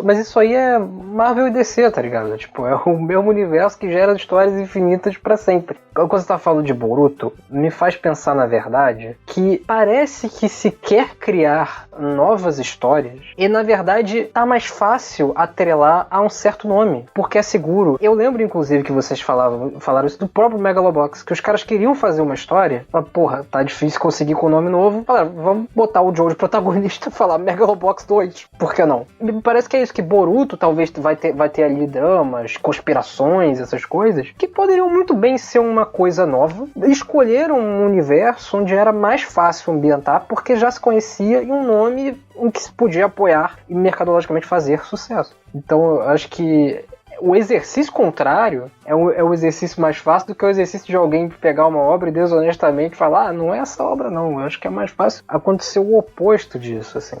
Mas isso aí é Marvel e DC, tá ligado? Tipo, é o mesmo universo que gera histórias infinitas pra sempre. Quando você tá falando de Boruto, me faz pensar, na verdade, que parece que se quer criar novas histórias e, na verdade, tá mais fácil atrelar a um certo nome, porque é seguro. Eu lembro, inclusive, que vocês falaram isso do próprio Megalobox, que os caras queriam fazer uma história, mas, porra, tá difícil conseguir com o nome novo. Falaram, vamos botar o Joe de protagonista e falar Megalobox 2, por que não? Me parece que é isso, que Boruto talvez vai ter ali dramas, conspirações, essas coisas, que poderiam muito bem ser uma coisa nova. Escolheram um universo onde era mais fácil ambientar, porque já se conhecia, e um nome em que se podia apoiar e mercadologicamente fazer sucesso. Então eu acho que o exercício contrário é o exercício mais fácil do que o exercício de alguém pegar uma obra e desonestamente falar, não é essa obra não. Eu acho que é mais fácil acontecer o oposto disso, assim.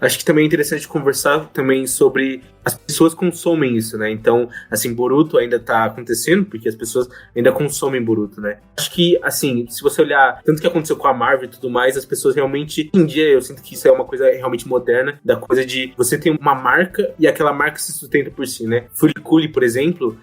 Acho que também é interessante conversar também sobre as pessoas consomem isso, né? Então, assim, Boruto ainda tá acontecendo porque as pessoas ainda consomem Boruto, né? Acho que, assim, se você olhar tanto que aconteceu com a Marvel e tudo mais, as pessoas realmente, hoje em dia, eu sinto que isso é uma coisa realmente moderna, da coisa de você ter uma marca e aquela marca se sustenta por si, né? Furikuri, por exemplo,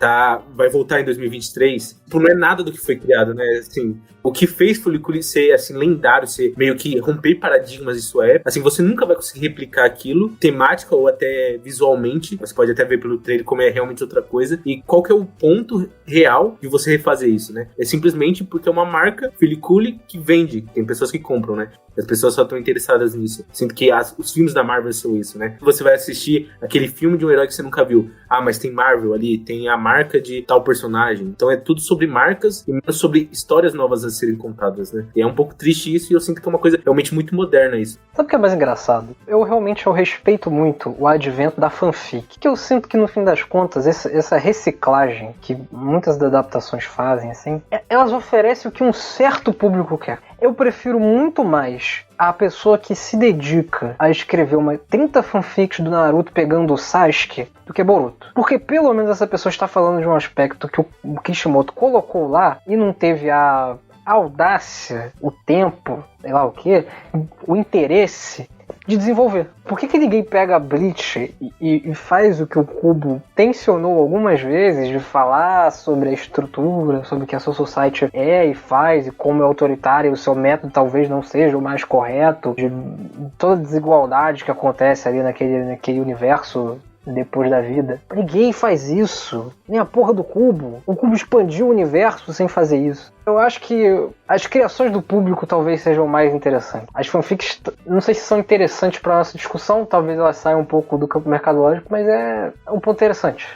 vai voltar em 2023. Tipo, não é nada do que foi criado, né? Assim, o que fez Furikuri ser, assim, lendário, ser meio que romper paradigmas de sua época, assim, você nunca vai conseguir replicar aquilo, temática ou até visualmente. Você pode até ver pelo trailer como é realmente outra coisa. E qual que é o ponto real de você refazer isso, né? É simplesmente porque é uma marca, Furikuri, que vende. Tem pessoas que compram, né? As pessoas só estão interessadas nisso. Sinto que os filmes da Marvel são isso, né? Você vai assistir aquele filme de um herói que você nunca viu. Ah, mas tem Marvel ali, tem a marca de tal personagem. Então é tudo sobre marcas e menos sobre histórias novas a serem contadas, né? E é um pouco triste isso, e eu sinto que é uma coisa realmente muito moderna isso. Sabe o que é mais engraçado? Eu respeito muito o advento da fanfic. Que eu sinto que, no fim das contas, essa reciclagem que muitas das adaptações fazem, assim, elas oferecem o que um certo público quer. Eu prefiro muito mais a pessoa que se dedica a escrever 30 fanfics do Naruto pegando o Sasuke do que Boruto. Porque pelo menos essa pessoa está falando de um aspecto que o Kishimoto colocou lá e não teve a audácia, o tempo, sei lá o que, o interesse de desenvolver. Por que ninguém pega a Bleach e faz o que o Kubo tensionou algumas vezes de falar sobre a estrutura, sobre o que a Soul Society é e faz, e como é autoritária e o seu método talvez não seja o mais correto, de toda a desigualdade que acontece ali naquele universo depois da vida. Ninguém faz isso. Nem a porra do cubo. O cubo expandiu o universo sem fazer isso. Eu acho que as criações do público talvez sejam mais interessantes. As fanfics, não sei se são interessantes para nossa discussão, talvez elas saiam um pouco do campo mercadológico, mas é um ponto interessante.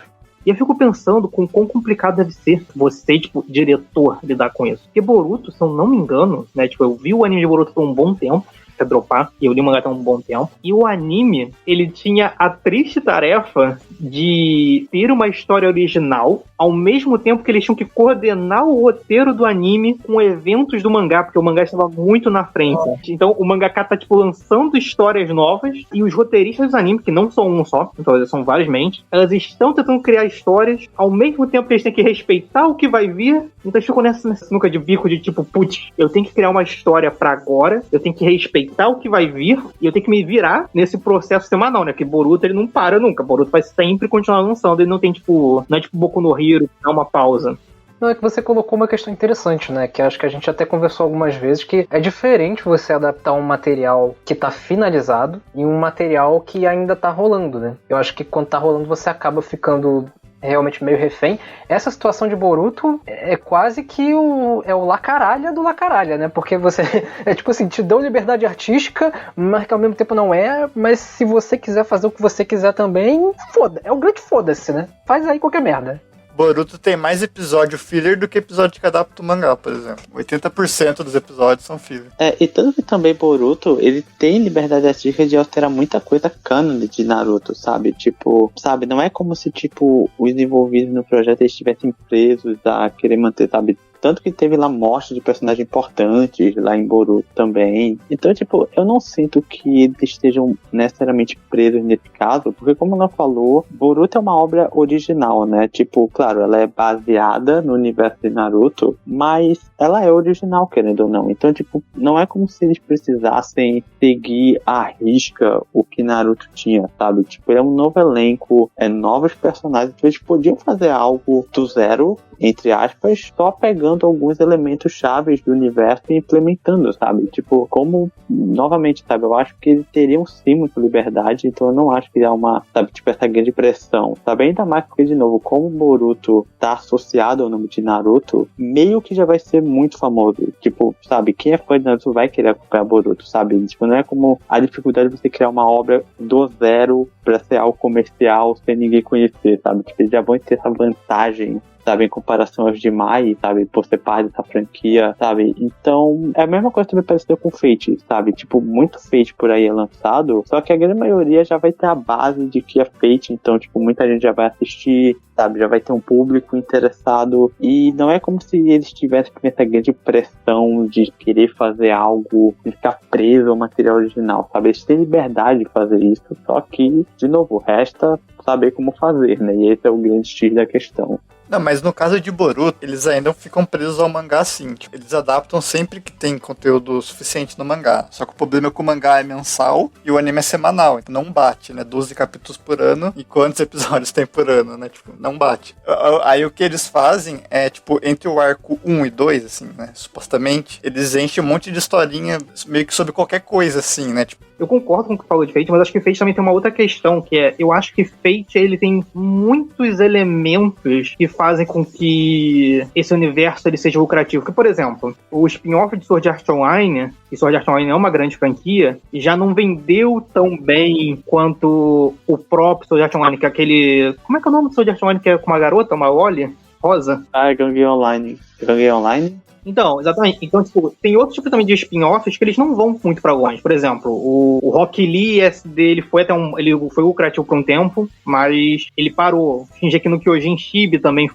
E eu fico pensando com quão complicado deve ser você, tipo, diretor, lidar com isso. Porque Boruto, se eu não me engano, né, tipo, eu vi o anime de Boruto por um bom tempo, até dropar, e eu li o mangá há um bom tempo, e o anime, ele tinha a triste tarefa de ter uma história original, ao mesmo tempo que eles tinham que coordenar o roteiro do anime com eventos do mangá, porque o mangá estava muito na frente. Então o mangaka tá, tipo, lançando histórias novas, e os roteiristas do anime, que não são um só, então são várias mentes, elas estão tentando criar histórias, ao mesmo tempo que eles têm que respeitar o que vai vir, então eles ficam nessa sinuca de bico de tipo, putz, eu tenho que criar uma história pra agora, eu tenho que respeitar o que vai vir, e eu tenho que me virar nesse processo semanal, né, que Boruto, ele não para nunca, Boruto vai sempre continuar lançando, ele não tem, tipo, não é tipo Boku no Hero, dá uma pausa. Não, é que você colocou uma questão interessante, né? Que acho que a gente até conversou algumas vezes, que é diferente você adaptar um material que tá finalizado e um material que ainda tá rolando, né? Eu acho que quando tá rolando você acaba ficando realmente meio refém. Essa situação de Boruto é quase que o lacaralha do lacaralha, né? Porque você, é tipo assim, te dão liberdade artística, mas que ao mesmo tempo não é, mas se você quiser fazer o que você quiser também, foda, é o grande foda-se, né? Faz aí qualquer merda. Boruto tem mais episódio filler do que episódio que adapta o mangá, por exemplo. 80% dos episódios são filler. E tanto que também Boruto, ele tem liberdade artística de alterar muita coisa cânone de Naruto, sabe? Tipo, sabe, não é como se, tipo, os envolvidos no projeto estivessem presos a querer manter, sabe? Tanto que teve lá morte de personagens importantes lá em Boruto também. Então, tipo, eu não sinto que eles estejam necessariamente presos nesse caso, porque como ela falou, Boruto é uma obra original, né? Tipo, claro, ela é baseada no universo de Naruto, mas ela é original, querendo ou não. Então, tipo, não é como se eles precisassem seguir à risca o que Naruto tinha, sabe? Tipo, é um novo elenco, novos personagens, então eles podiam fazer algo do zero, entre aspas, só pegando alguns elementos chaves do universo e implementando, sabe? Tipo, como, novamente, sabe? Eu acho que eles teriam sim muita liberdade, então eu não acho que há uma, sabe, tipo, essa grande pressão, sabe? Ainda mais porque, de novo, como o Boruto tá associado ao nome de Naruto, meio que já vai ser muito famoso. Tipo, sabe? Quem é fã de Naruto vai querer acompanhar Boruto, sabe? Tipo, não é como a dificuldade de você criar uma obra do zero pra ser algo comercial sem ninguém conhecer, sabe? Tipo, eles já vão ter essa vantagem, sabe, em comparação aos demais, sabe, por ser parte dessa franquia, sabe, então é a mesma coisa que me pareceu com Fate, sabe, tipo, muito Fate por aí é lançado, só que a grande maioria já vai ter a base de que é Fate, então, tipo, muita gente já vai assistir, sabe, já vai ter um público interessado, e não é como se eles tivessem essa grande pressão de querer fazer algo, de ficar preso ao material original, sabe, eles têm liberdade de fazer isso, só que, de novo, resta saber como fazer, né, e esse é o grande X da questão. Não, mas no caso de Boruto, eles ainda ficam presos ao mangá sim. Tipo, eles adaptam sempre que tem conteúdo suficiente no mangá. Só que o problema é que o mangá é mensal e o anime é semanal. Então não bate, né? 12 capítulos por ano. E quantos episódios tem por ano, né? Tipo, não bate. Aí o que eles fazem é, tipo, entre o arco 1 e 2, assim, né? Supostamente, eles enchem um monte de historinha meio que sobre qualquer coisa, assim, né? Tipo, eu concordo com o que falou de Fate, mas acho que Fate também tem uma outra questão, que é, eu acho que Fate, ele tem muitos elementos que fazem com que esse universo ele seja lucrativo. Porque, por exemplo, o spin-off de Sword Art Online, e Sword Art Online é uma grande franquia, já não vendeu tão bem quanto o próprio Sword Art Online, que é aquele... Como é que é o nome do Sword Art Online que é com uma garota, uma Loli? Rosa? Ah, Gangue Online. Gangue Online? Então, exatamente. Então, tipo, tem outros tipos também de spin-offs que eles não vão muito pra longe. Por exemplo, o Rock Lee, esse dele foi até ele foi lucrativo por um tempo, mas ele parou. Shingeki no Kyojin Shibi também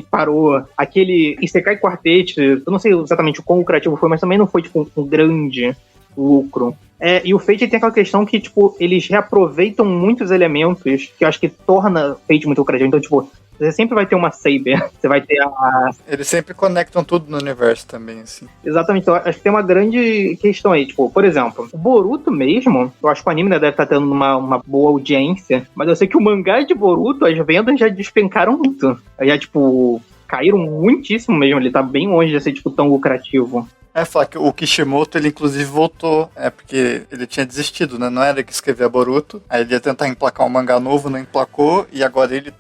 parou. Aquele Isekai Quartet, eu não sei exatamente o quão lucrativo foi, mas também não foi, tipo, um grande lucro. E o Fate tem aquela questão que, tipo, eles reaproveitam muitos elementos que eu acho que torna Fate muito lucrativo. Então, tipo, você sempre vai ter uma Saber, você vai ter a... Eles sempre conectam tudo no universo também, assim. Exatamente, então acho que tem uma grande questão aí, tipo, por exemplo, o Boruto mesmo, eu acho que o anime deve estar tendo uma boa audiência, mas eu sei que o mangá de Boruto, as vendas já despencaram muito. Já, tipo, caíram muitíssimo mesmo, ele tá bem longe de ser, tipo, tão lucrativo. Falar que o Kishimoto, ele inclusive voltou, porque ele tinha desistido, né? Não era ele que escrevia Boruto, aí ele ia tentar emplacar um mangá novo, não emplacou, e agora ele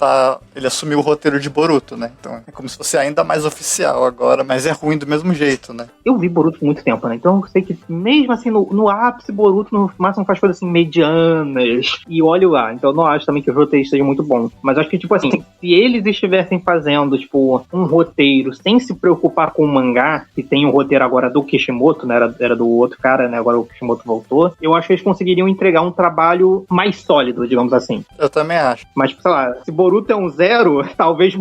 assumiu o roteiro de Boruto, né? Então é como se fosse ainda mais oficial agora, mas é ruim do mesmo jeito, né? Eu vi Boruto por muito tempo, né? Então eu sei que mesmo assim, no ápice, Boruto no máximo faz coisas assim medianas, e olho lá. Então eu não acho também que os roteiros sejam muito bons. Mas acho que, tipo assim, se eles estivessem fazendo, tipo, um roteiro sem se preocupar com o mangá, que tem um roteiro agora do Kishimoto, né? Era do outro cara, né? Agora o Kishimoto voltou. Eu acho que eles conseguiriam entregar um trabalho mais sólido, digamos assim. Eu também acho. Mas, sei lá, se Boruto é um 0, talvez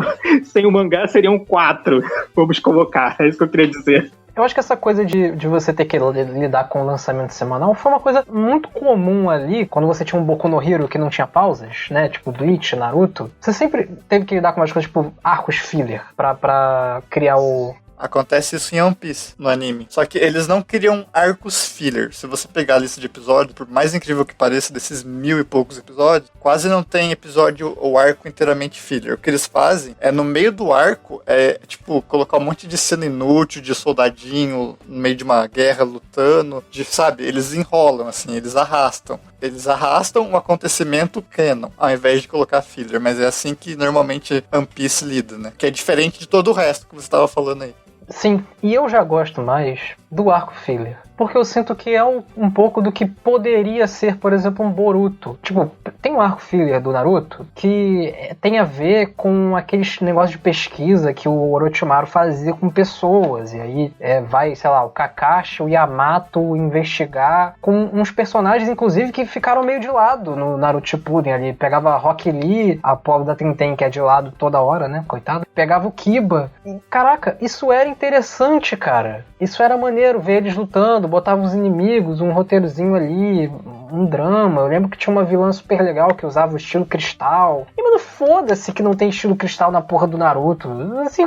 sem o mangá seria um 4. Vamos colocar, é isso que eu queria dizer. Eu acho que essa coisa de você ter que lidar com o lançamento semanal foi uma coisa muito comum ali, quando você tinha um Boku no Hero que não tinha pausas, né? Tipo Bleach, Naruto. Você sempre teve que lidar com umas coisas tipo arcos filler pra criar o... Acontece isso em One Piece, no anime. Só que eles não criam arcos filler. Se você pegar a lista de episódios, por mais incrível que pareça, desses 1000 e poucos episódios, quase não tem episódio ou arco inteiramente filler. O que eles fazem no meio do arco, tipo, colocar um monte de cena inútil, de soldadinho no meio de uma guerra lutando, sabe? Eles enrolam, assim, eles arrastam. Eles arrastam o acontecimento canon, ao invés de colocar filler. Mas é assim que normalmente One Piece lida, né? Que é diferente de todo o resto que você estava falando aí. Sim, e eu já gosto mais do arco filler. Porque eu sinto que é um pouco do que poderia ser, por exemplo, um Boruto. Tipo, tem um arco filler do Naruto que tem a ver com aqueles negócios de pesquisa que o Orochimaru fazia com pessoas. E aí vai, sei lá, o Kakashi, o Yamato investigar com uns personagens, inclusive, que ficaram meio de lado no Naruto Shippuden ali. Pegava a Rock Lee, a pobre da Tenten, que é de lado toda hora, né? Coitado. Pegava o Kiba. E, caraca, isso era interessante, cara. Isso era maneiro, ver eles lutando, botava os inimigos, um roteirozinho ali, um drama. Eu lembro que tinha uma vilã super legal que usava o estilo cristal. E, mano, foda-se que não tem estilo cristal na porra do Naruto. Se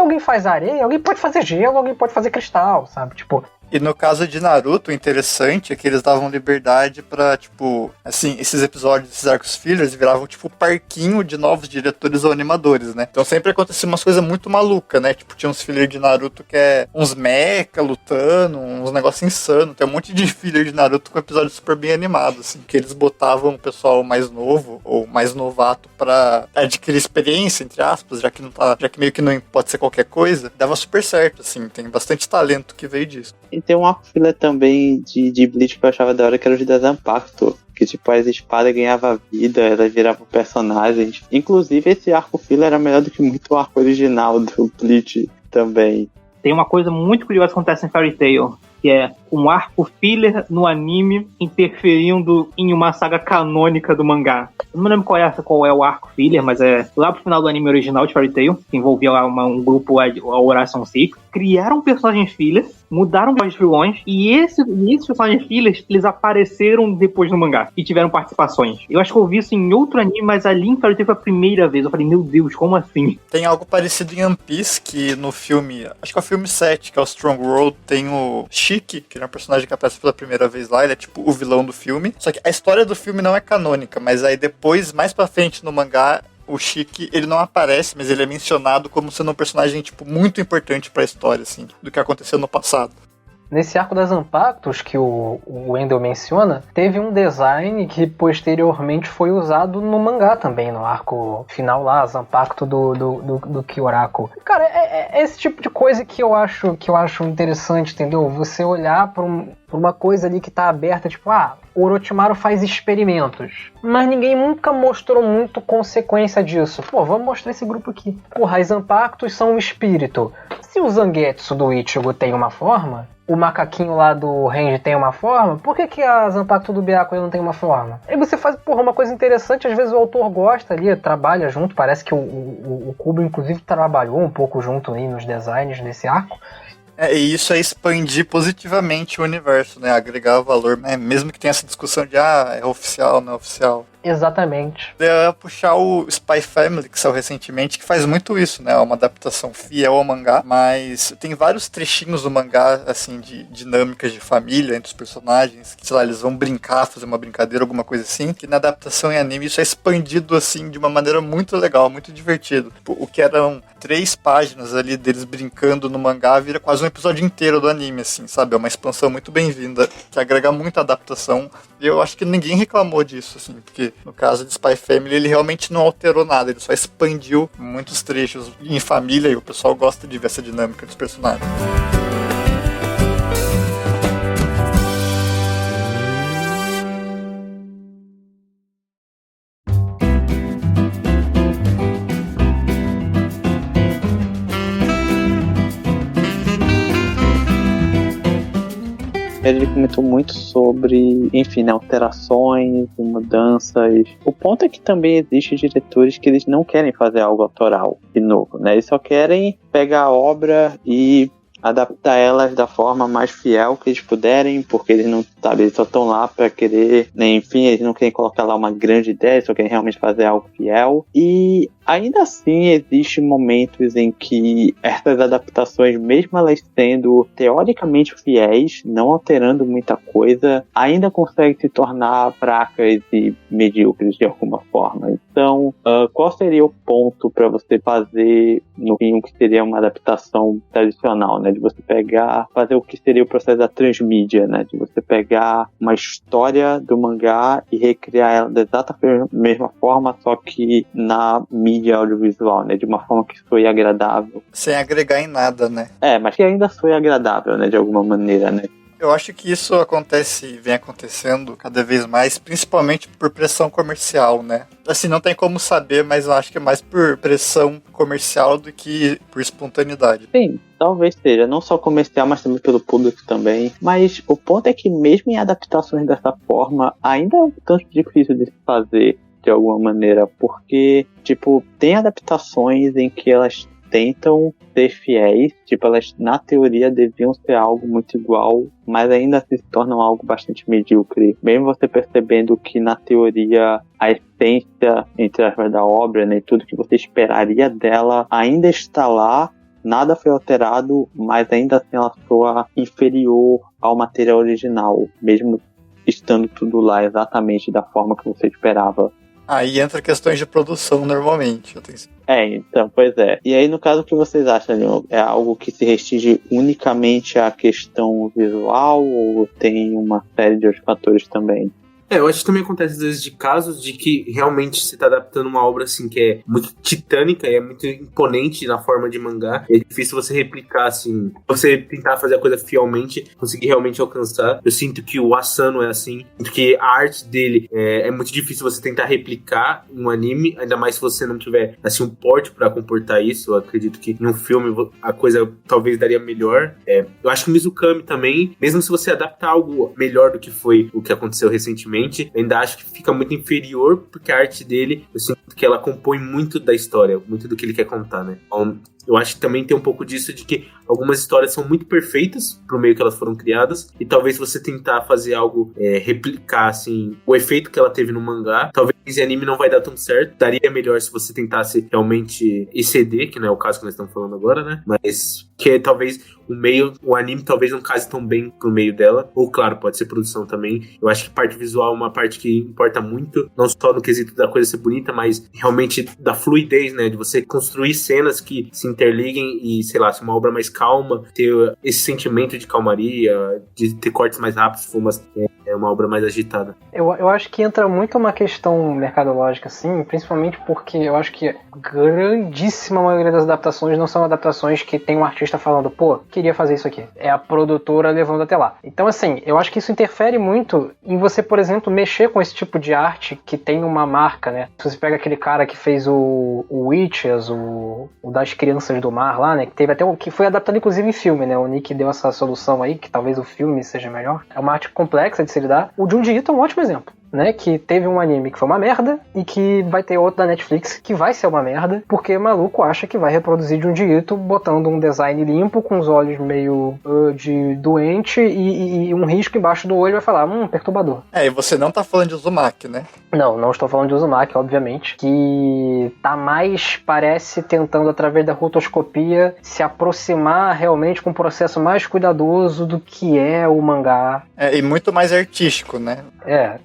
alguém faz areia, alguém pode fazer gelo, alguém pode fazer cristal, sabe? Tipo... E no caso de Naruto, o interessante é que eles davam liberdade pra, tipo, assim, esses episódios, esses arcos fillers viravam, tipo, parquinho de novos diretores ou animadores, né? Então sempre acontecia umas coisas muito malucas, né? Tipo, tinha uns fillers de Naruto que é uns mecha lutando, uns negócios insanos. Tem um monte de filler de Naruto com episódios super bem animados, assim, que eles botavam o pessoal mais novo ou mais novato pra adquirir experiência, entre aspas, já que meio que não pode ser qualquer coisa. Dava super certo, assim, tem bastante talento que veio disso. E tem um arco filler também de Bleach que eu achava da hora, que era o de Zanpakuto. Que tipo, as espadas ganhavam vida, elas viravam personagens. Inclusive, esse arco filler era melhor do que muito o arco original do Bleach também. Tem uma coisa muito curiosa que acontece em Fairy Tail, que é um arco filler no anime interferindo em uma saga canônica do mangá. Eu não lembro qual é o arco filler, mas é lá pro final do anime original de Fairy Tail, que envolvia lá um grupo, a Oration Six, criaram personagens fillers, mudaram os vilões, e esses personagens fillers, eles apareceram depois no mangá, e tiveram participações. Eu acho que eu vi isso em outro anime, mas ali em Fairy Tail foi a primeira vez. Eu falei, meu Deus, como assim? Tem algo parecido em One Piece, que no filme, acho que é o filme 7, que é o Strong World, tem o Shiki, que é um personagem que aparece pela primeira vez lá, ele é tipo o vilão do filme. Só que a história do filme não é canônica, mas aí depois, mais pra frente no mangá, o Shiki, ele não aparece, mas ele é mencionado como sendo um personagem, tipo, muito importante pra história, assim, do que aconteceu no passado. Nesse arco das Zanpakutos que o Wendell menciona, teve um design que posteriormente foi usado no mangá também, no arco final lá, Zanpakuto do Kyoraku. Cara, é esse tipo de coisa que eu acho interessante, entendeu? Você olhar pra uma coisa ali que tá aberta, tipo, o Orochimaru faz experimentos, mas ninguém nunca mostrou muito consequência disso. Pô, vamos mostrar esse grupo aqui. Porra, as Zanpakutos são um espírito. Se o Zangetsu do Ichigo tem uma forma, o macaquinho lá do Renji tem uma forma, por que a Zanpakuto do Byakuya não tem uma forma? Aí você faz, uma coisa interessante, às vezes o autor gosta ali, trabalha junto, parece que o Kubo inclusive trabalhou um pouco junto aí nos designs desse arco. E isso é expandir positivamente o universo, né? Agregar valor, né? Mesmo que tenha essa discussão de é oficial, não é oficial. Exatamente. Eu ia puxar o Spy Family, que saiu recentemente, que faz muito isso, né? É uma adaptação fiel ao mangá, mas tem vários trechinhos do mangá, assim, de dinâmicas de família entre os personagens, que, sei lá, eles vão brincar, fazer uma brincadeira, alguma coisa assim, que na adaptação em anime isso é expandido, assim, de uma maneira muito legal, muito divertido. O que eram 3 páginas ali deles brincando no mangá vira quase um episódio inteiro do anime, assim, sabe? É uma expansão muito bem-vinda, que agrega muito a adaptação, e eu acho que ninguém reclamou disso, assim, porque no caso de Spy Family ele realmente não alterou nada, ele só expandiu muitos trechos em família e o pessoal gosta de ver essa dinâmica dos personagens. Ele comentou muito sobre, enfim, né, alterações, mudanças. O ponto é que também existem diretores que eles não querem fazer algo autoral de novo, né? Eles só querem pegar a obra e adaptar elas da forma mais fiel que eles puderem, porque eles não, sabe, eles só estão lá para querer, né, enfim, eles não querem colocar lá uma grande ideia, só querem realmente fazer algo fiel. E ainda assim existem momentos em que essas adaptações, mesmo elas sendo teoricamente fiéis, não alterando muita coisa, ainda conseguem se tornar fracas e medíocres de alguma forma. Então, qual seria o ponto para você fazer no fim o que seria uma adaptação tradicional, né? De você pegar, fazer o que seria o processo da transmídia, né? De você pegar uma história do mangá e recriar ela da exata mesma forma, só que na mídia audiovisual, né? De uma forma que foi agradável. Sem agregar em nada, né? Mas que ainda foi agradável, né? De alguma maneira, né? Eu acho que isso acontece e vem acontecendo cada vez mais, principalmente por pressão comercial, né? Assim, não tem como saber, mas eu acho que é mais por pressão comercial do que por espontaneidade. Sim, talvez seja. Não só comercial, mas também pelo público também. Mas o ponto é que mesmo em adaptações dessa forma, ainda é um tanto difícil de se fazer de alguma maneira, porque, tipo, tem adaptações em que elas tentam ser fiéis, tipo, elas na teoria deviam ser algo muito igual, mas ainda assim se tornam algo bastante medíocre. Mesmo você percebendo que na teoria a essência, entre aspas, da obra, né, e tudo que você esperaria dela ainda está lá, nada foi alterado, mas ainda assim ela soa inferior ao material original, mesmo estando tudo lá exatamente da forma que você esperava. Aí entra questões de produção normalmente. Então, pois é. E aí, no caso, o que vocês acham, Leon? É algo que se restringe unicamente à questão visual ou tem uma série de outros fatores também? Eu acho que também acontece às vezes de casos de que realmente você tá adaptando uma obra assim que é muito titânica e é muito imponente na forma de mangá. É difícil você replicar assim, você tentar fazer a coisa fielmente, conseguir realmente alcançar. Eu sinto que o Asano é assim, sinto que a arte dele é muito difícil você tentar replicar em um anime, ainda mais se você não tiver assim um porte pra comportar isso. Eu acredito que em um filme a coisa talvez daria melhor. Eu acho que o Mizukami também, mesmo se você adaptar algo melhor do que foi o que aconteceu recentemente, ainda acho que fica muito inferior, porque a arte dele, eu sinto que ela compõe muito da história, muito do que ele quer contar, né? Então, eu acho que também tem um pouco disso de que algumas histórias são muito perfeitas pro meio que elas foram criadas, e talvez você tentar fazer algo, replicar, assim, o efeito que ela teve no mangá, talvez em anime não vai dar tão certo, daria melhor se você tentasse realmente exceder, que não é o caso que nós estamos falando agora, né? Mas que talvez o anime talvez não case tão bem pro meio dela, ou claro, pode ser produção também. Eu acho que parte visual é uma parte que importa muito, não só no quesito da coisa ser bonita, mas realmente da fluidez, né, de você construir cenas que se interliguem e, sei lá, se uma obra mais calma, ter esse sentimento de calmaria, de ter cortes mais rápidos, se for uma obra mais agitada. Eu acho que entra muito uma questão mercadológica, assim, principalmente porque eu acho que a grandíssima maioria das adaptações não são adaptações que tem um artista falando, pô, queria fazer isso aqui. É a produtora levando até lá. Então, assim, eu acho que isso interfere muito em você, por exemplo, mexer com esse tipo de arte que tem uma marca, né? Se você pega aquele cara que fez o Witches, o das Crianças do Mar lá, né? Que teve até que foi adaptado inclusive em filme, né? O Nick deu essa solução aí, que talvez o filme seja melhor. É uma arte complexa de se lidar. O Junji Ito é um ótimo exemplo. né, que teve um anime que foi uma merda e que vai ter outro da Netflix que vai ser uma merda, porque maluco acha que vai reproduzir de um jeito, botando um design limpo, com os olhos meio de doente e um risco embaixo do olho, vai falar, perturbador. E você não tá falando de Uzumaki, né? Não estou falando de Uzumaki, obviamente, que tá mais, parece, tentando, através da rotoscopia, se aproximar realmente com um processo mais cuidadoso do que é o mangá. E muito mais artístico, né?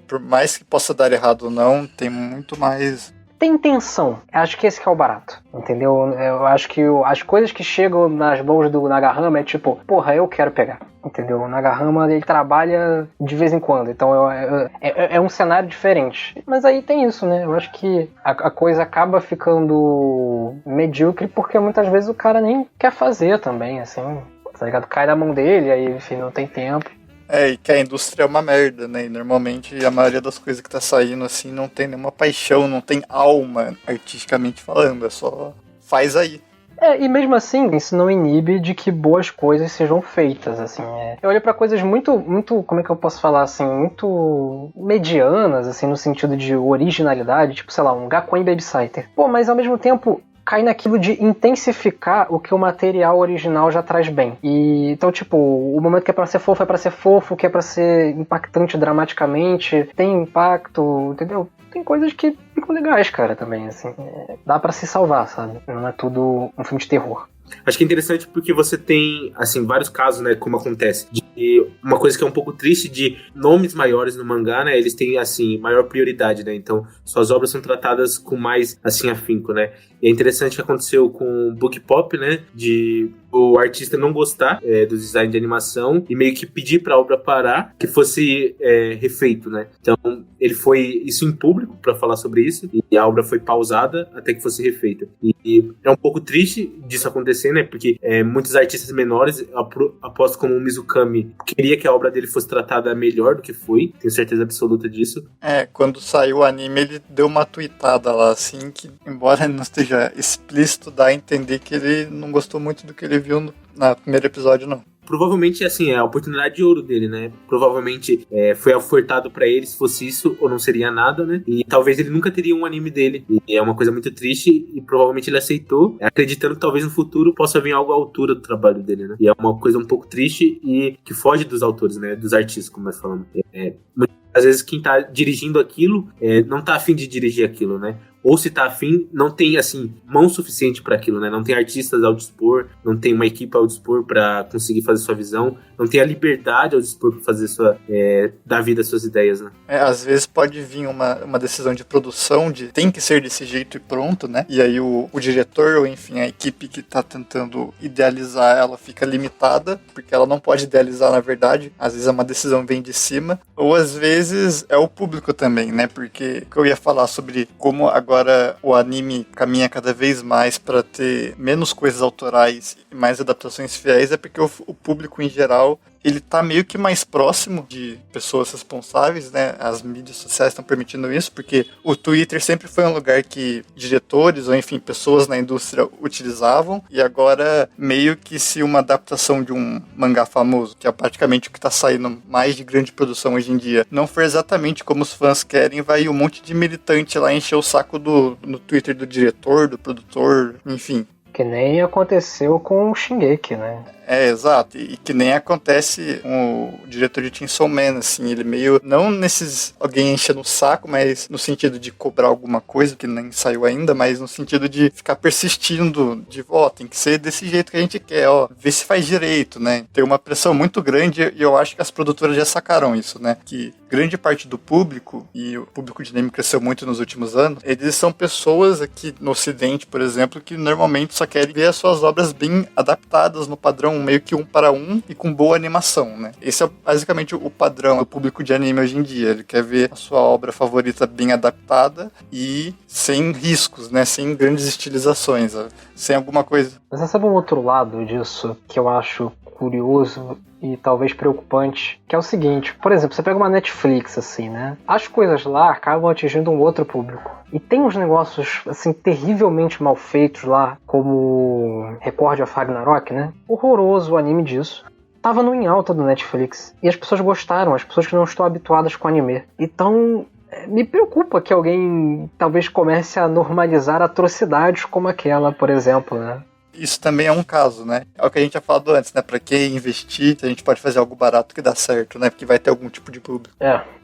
Por mais que possa dar errado ou não, tem muito mais... Tem intenção. Acho que esse que é o barato, entendeu? Eu acho que as coisas que chegam nas mãos do Nagahama é tipo, porra, eu quero pegar, entendeu? O Nagahama, ele trabalha de vez em quando, então é um cenário diferente. Mas aí tem isso, né? Eu acho que a coisa acaba ficando medíocre porque muitas vezes o cara nem quer fazer também, assim, tá ligado? Cai na mão dele, aí, enfim, não tem tempo. E que a indústria é uma merda, né? E normalmente a maioria das coisas que tá saindo assim não tem nenhuma paixão, não tem alma, artisticamente falando, é só faz aí. E mesmo assim, isso não inibe de que boas coisas sejam feitas, assim. Eu olho pra coisas muito, como é que eu posso falar, assim, muito medianas, assim, no sentido de originalidade, tipo, sei lá, um Gakuen Babysitter. Pô, mas ao mesmo tempo... cai naquilo de intensificar o que o material original já traz bem. E então, tipo, o momento que é pra ser fofo é pra ser fofo, o que é pra ser impactante dramaticamente, tem impacto, entendeu? Tem coisas que ficam legais, cara, também, assim. Dá pra se salvar, sabe? Não é tudo um filme de terror. Acho que é interessante porque você tem, assim, vários casos, né, como acontece. De uma coisa que é um pouco triste de nomes maiores no mangá, né, eles têm, assim, maior prioridade, né, então suas obras são tratadas com mais, assim, afinco, né. E é interessante que aconteceu com o Book Pop, né, de o artista não gostar do design de animação e meio que pedir pra obra parar, que fosse refeito, né. Então, ele foi isso em público pra falar sobre isso e a obra foi pausada até que fosse refeita. E é um pouco triste disso acontecer, né, porque muitos artistas menores, aposto como o Mizukami, queria que a obra dele fosse tratada melhor do que foi, tenho certeza absoluta disso. Quando saiu o anime, ele deu uma tweetada lá, assim, que, embora não esteja explícito, dá a entender que ele não gostou muito do que ele viu no primeiro episódio, não. Provavelmente, assim, é a oportunidade de ouro dele, né? Provavelmente foi ofertado pra ele, se fosse isso, ou não seria nada, né? E talvez ele nunca teria um anime dele. E é uma coisa muito triste, e provavelmente ele aceitou, acreditando que talvez no futuro possa vir algo à altura do trabalho dele, né? E é uma coisa um pouco triste e que foge dos autores, né? Dos artistas, como nós falamos. Às vezes quem tá dirigindo aquilo não tá afim de dirigir aquilo, né? Ou se tá afim, não tem, assim, mão suficiente para aquilo, né? Não tem artistas ao dispor, não tem uma equipe ao dispor para conseguir fazer sua visão, não tem a liberdade ao dispor para fazer dar vida às suas ideias, né? Às vezes pode vir uma decisão de produção de tem que ser desse jeito e pronto, né? E aí o diretor, ou enfim, a equipe que tá tentando idealizar ela fica limitada, porque ela não pode idealizar na verdade. Às vezes é uma decisão vem de cima, ou às vezes é o público também, né? Porque eu ia falar sobre como agora o anime caminha cada vez mais para ter menos coisas autorais e mais adaptações fiéis, é porque o público em geral ele tá meio que mais próximo de pessoas responsáveis, né? As mídias sociais estão permitindo isso, porque o Twitter sempre foi um lugar que diretores, ou enfim, pessoas na indústria utilizavam, e agora meio que se uma adaptação de um mangá famoso, que é praticamente o que tá saindo mais de grande produção hoje em dia, não for exatamente como os fãs querem, vai um monte de militante lá encher o saco no Twitter do diretor, do produtor, enfim. Que nem aconteceu com o Shingeki, né? Exato, e que nem acontece com o diretor de Chainsaw Man, assim, ele meio, não nesses alguém enchendo o saco, mas no sentido de cobrar alguma coisa, que nem saiu ainda, mas no sentido de ficar persistindo, de, tem que ser desse jeito que a gente quer, ver se faz direito, né? Tem uma pressão muito grande, e eu acho que as produtoras já sacaram isso, né? Que grande parte do público, e o público de anime cresceu muito nos últimos anos, eles são pessoas aqui no Ocidente, por exemplo, que normalmente só querem ver as suas obras bem adaptadas no padrão meio que 1 para 1 e com boa animação, né? Esse é basicamente o padrão do público de anime hoje em dia. Ele quer ver a sua obra favorita bem adaptada e sem riscos, né? Sem grandes estilizações, sem alguma coisa. Mas sabe um outro lado disso que eu acho curioso e talvez preocupante, que é o seguinte, por exemplo, você pega uma Netflix, assim, né? As coisas lá acabam atingindo um outro público. E tem uns negócios, assim, terrivelmente mal feitos lá, como Record of Ragnarok, né? Horroroso o anime disso. Tava no em alta do Netflix. E as pessoas gostaram, as pessoas que não estão habituadas com anime. Então, Me preocupa que alguém talvez comece a normalizar atrocidades como aquela, por exemplo, né? Isso também é um caso, né? É o que a gente tinha falado antes, né? Pra que investir se a gente pode fazer algo barato que dá certo, né? Porque vai ter algum tipo de público.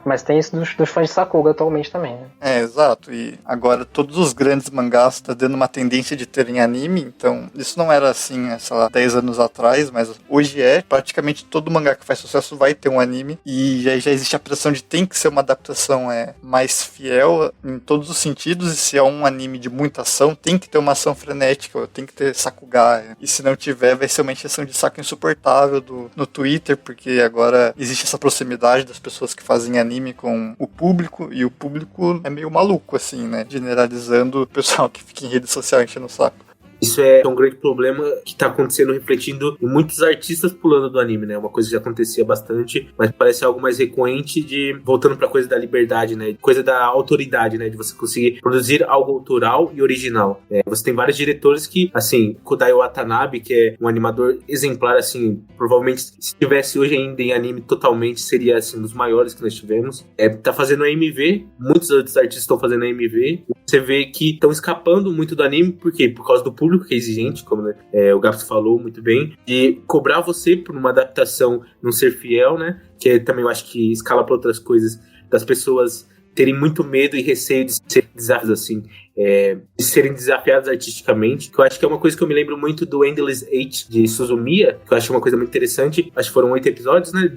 Mas tem isso dos fãs de Sakuga atualmente também, né? Exato. E agora todos os grandes mangás estão dando uma tendência de terem anime, então isso não era assim, sei lá, 10 anos atrás, mas hoje praticamente todo mangá que faz sucesso vai ter um anime, e já existe a pressão de tem que ser uma adaptação mais fiel em todos os sentidos, e se é um anime de muita ação, tem que ter uma ação frenética, tem que ter Sakuga, e se não tiver, vai ser uma encheção de saco insuportável no Twitter, porque agora existe essa proximidade das pessoas que fazem anime com o público, e o público é meio maluco, assim, né? Generalizando o pessoal que fica em rede social enchendo o saco. Isso é um grande problema que tá acontecendo, refletindo em muitos artistas pulando do anime, né? Uma coisa que já acontecia bastante, mas parece algo mais recorrente voltando pra coisa da liberdade, né? Coisa da autoridade, né? De você conseguir produzir algo autoral e original. Você tem vários diretores que, assim, Kodai Watanabe, que é um animador exemplar, assim, provavelmente se estivesse hoje ainda em anime totalmente, seria, assim, um dos maiores que nós tivemos. Tá fazendo AMV, muitos outros artistas estão fazendo AMV. Você vê que estão escapando muito do anime, por quê? Por causa do público que é exigente, como né, o Gabs falou muito bem, e cobrar você por uma adaptação não ser fiel, né? Que também eu acho que escala para outras coisas, das pessoas terem muito medo e receio de ser desafiados assim, de serem desafiados artisticamente, que eu acho que é uma coisa que eu me lembro muito do Endless Eight de Suzumiya, que eu acho uma coisa muito interessante. Acho que foram 8 episódios, né,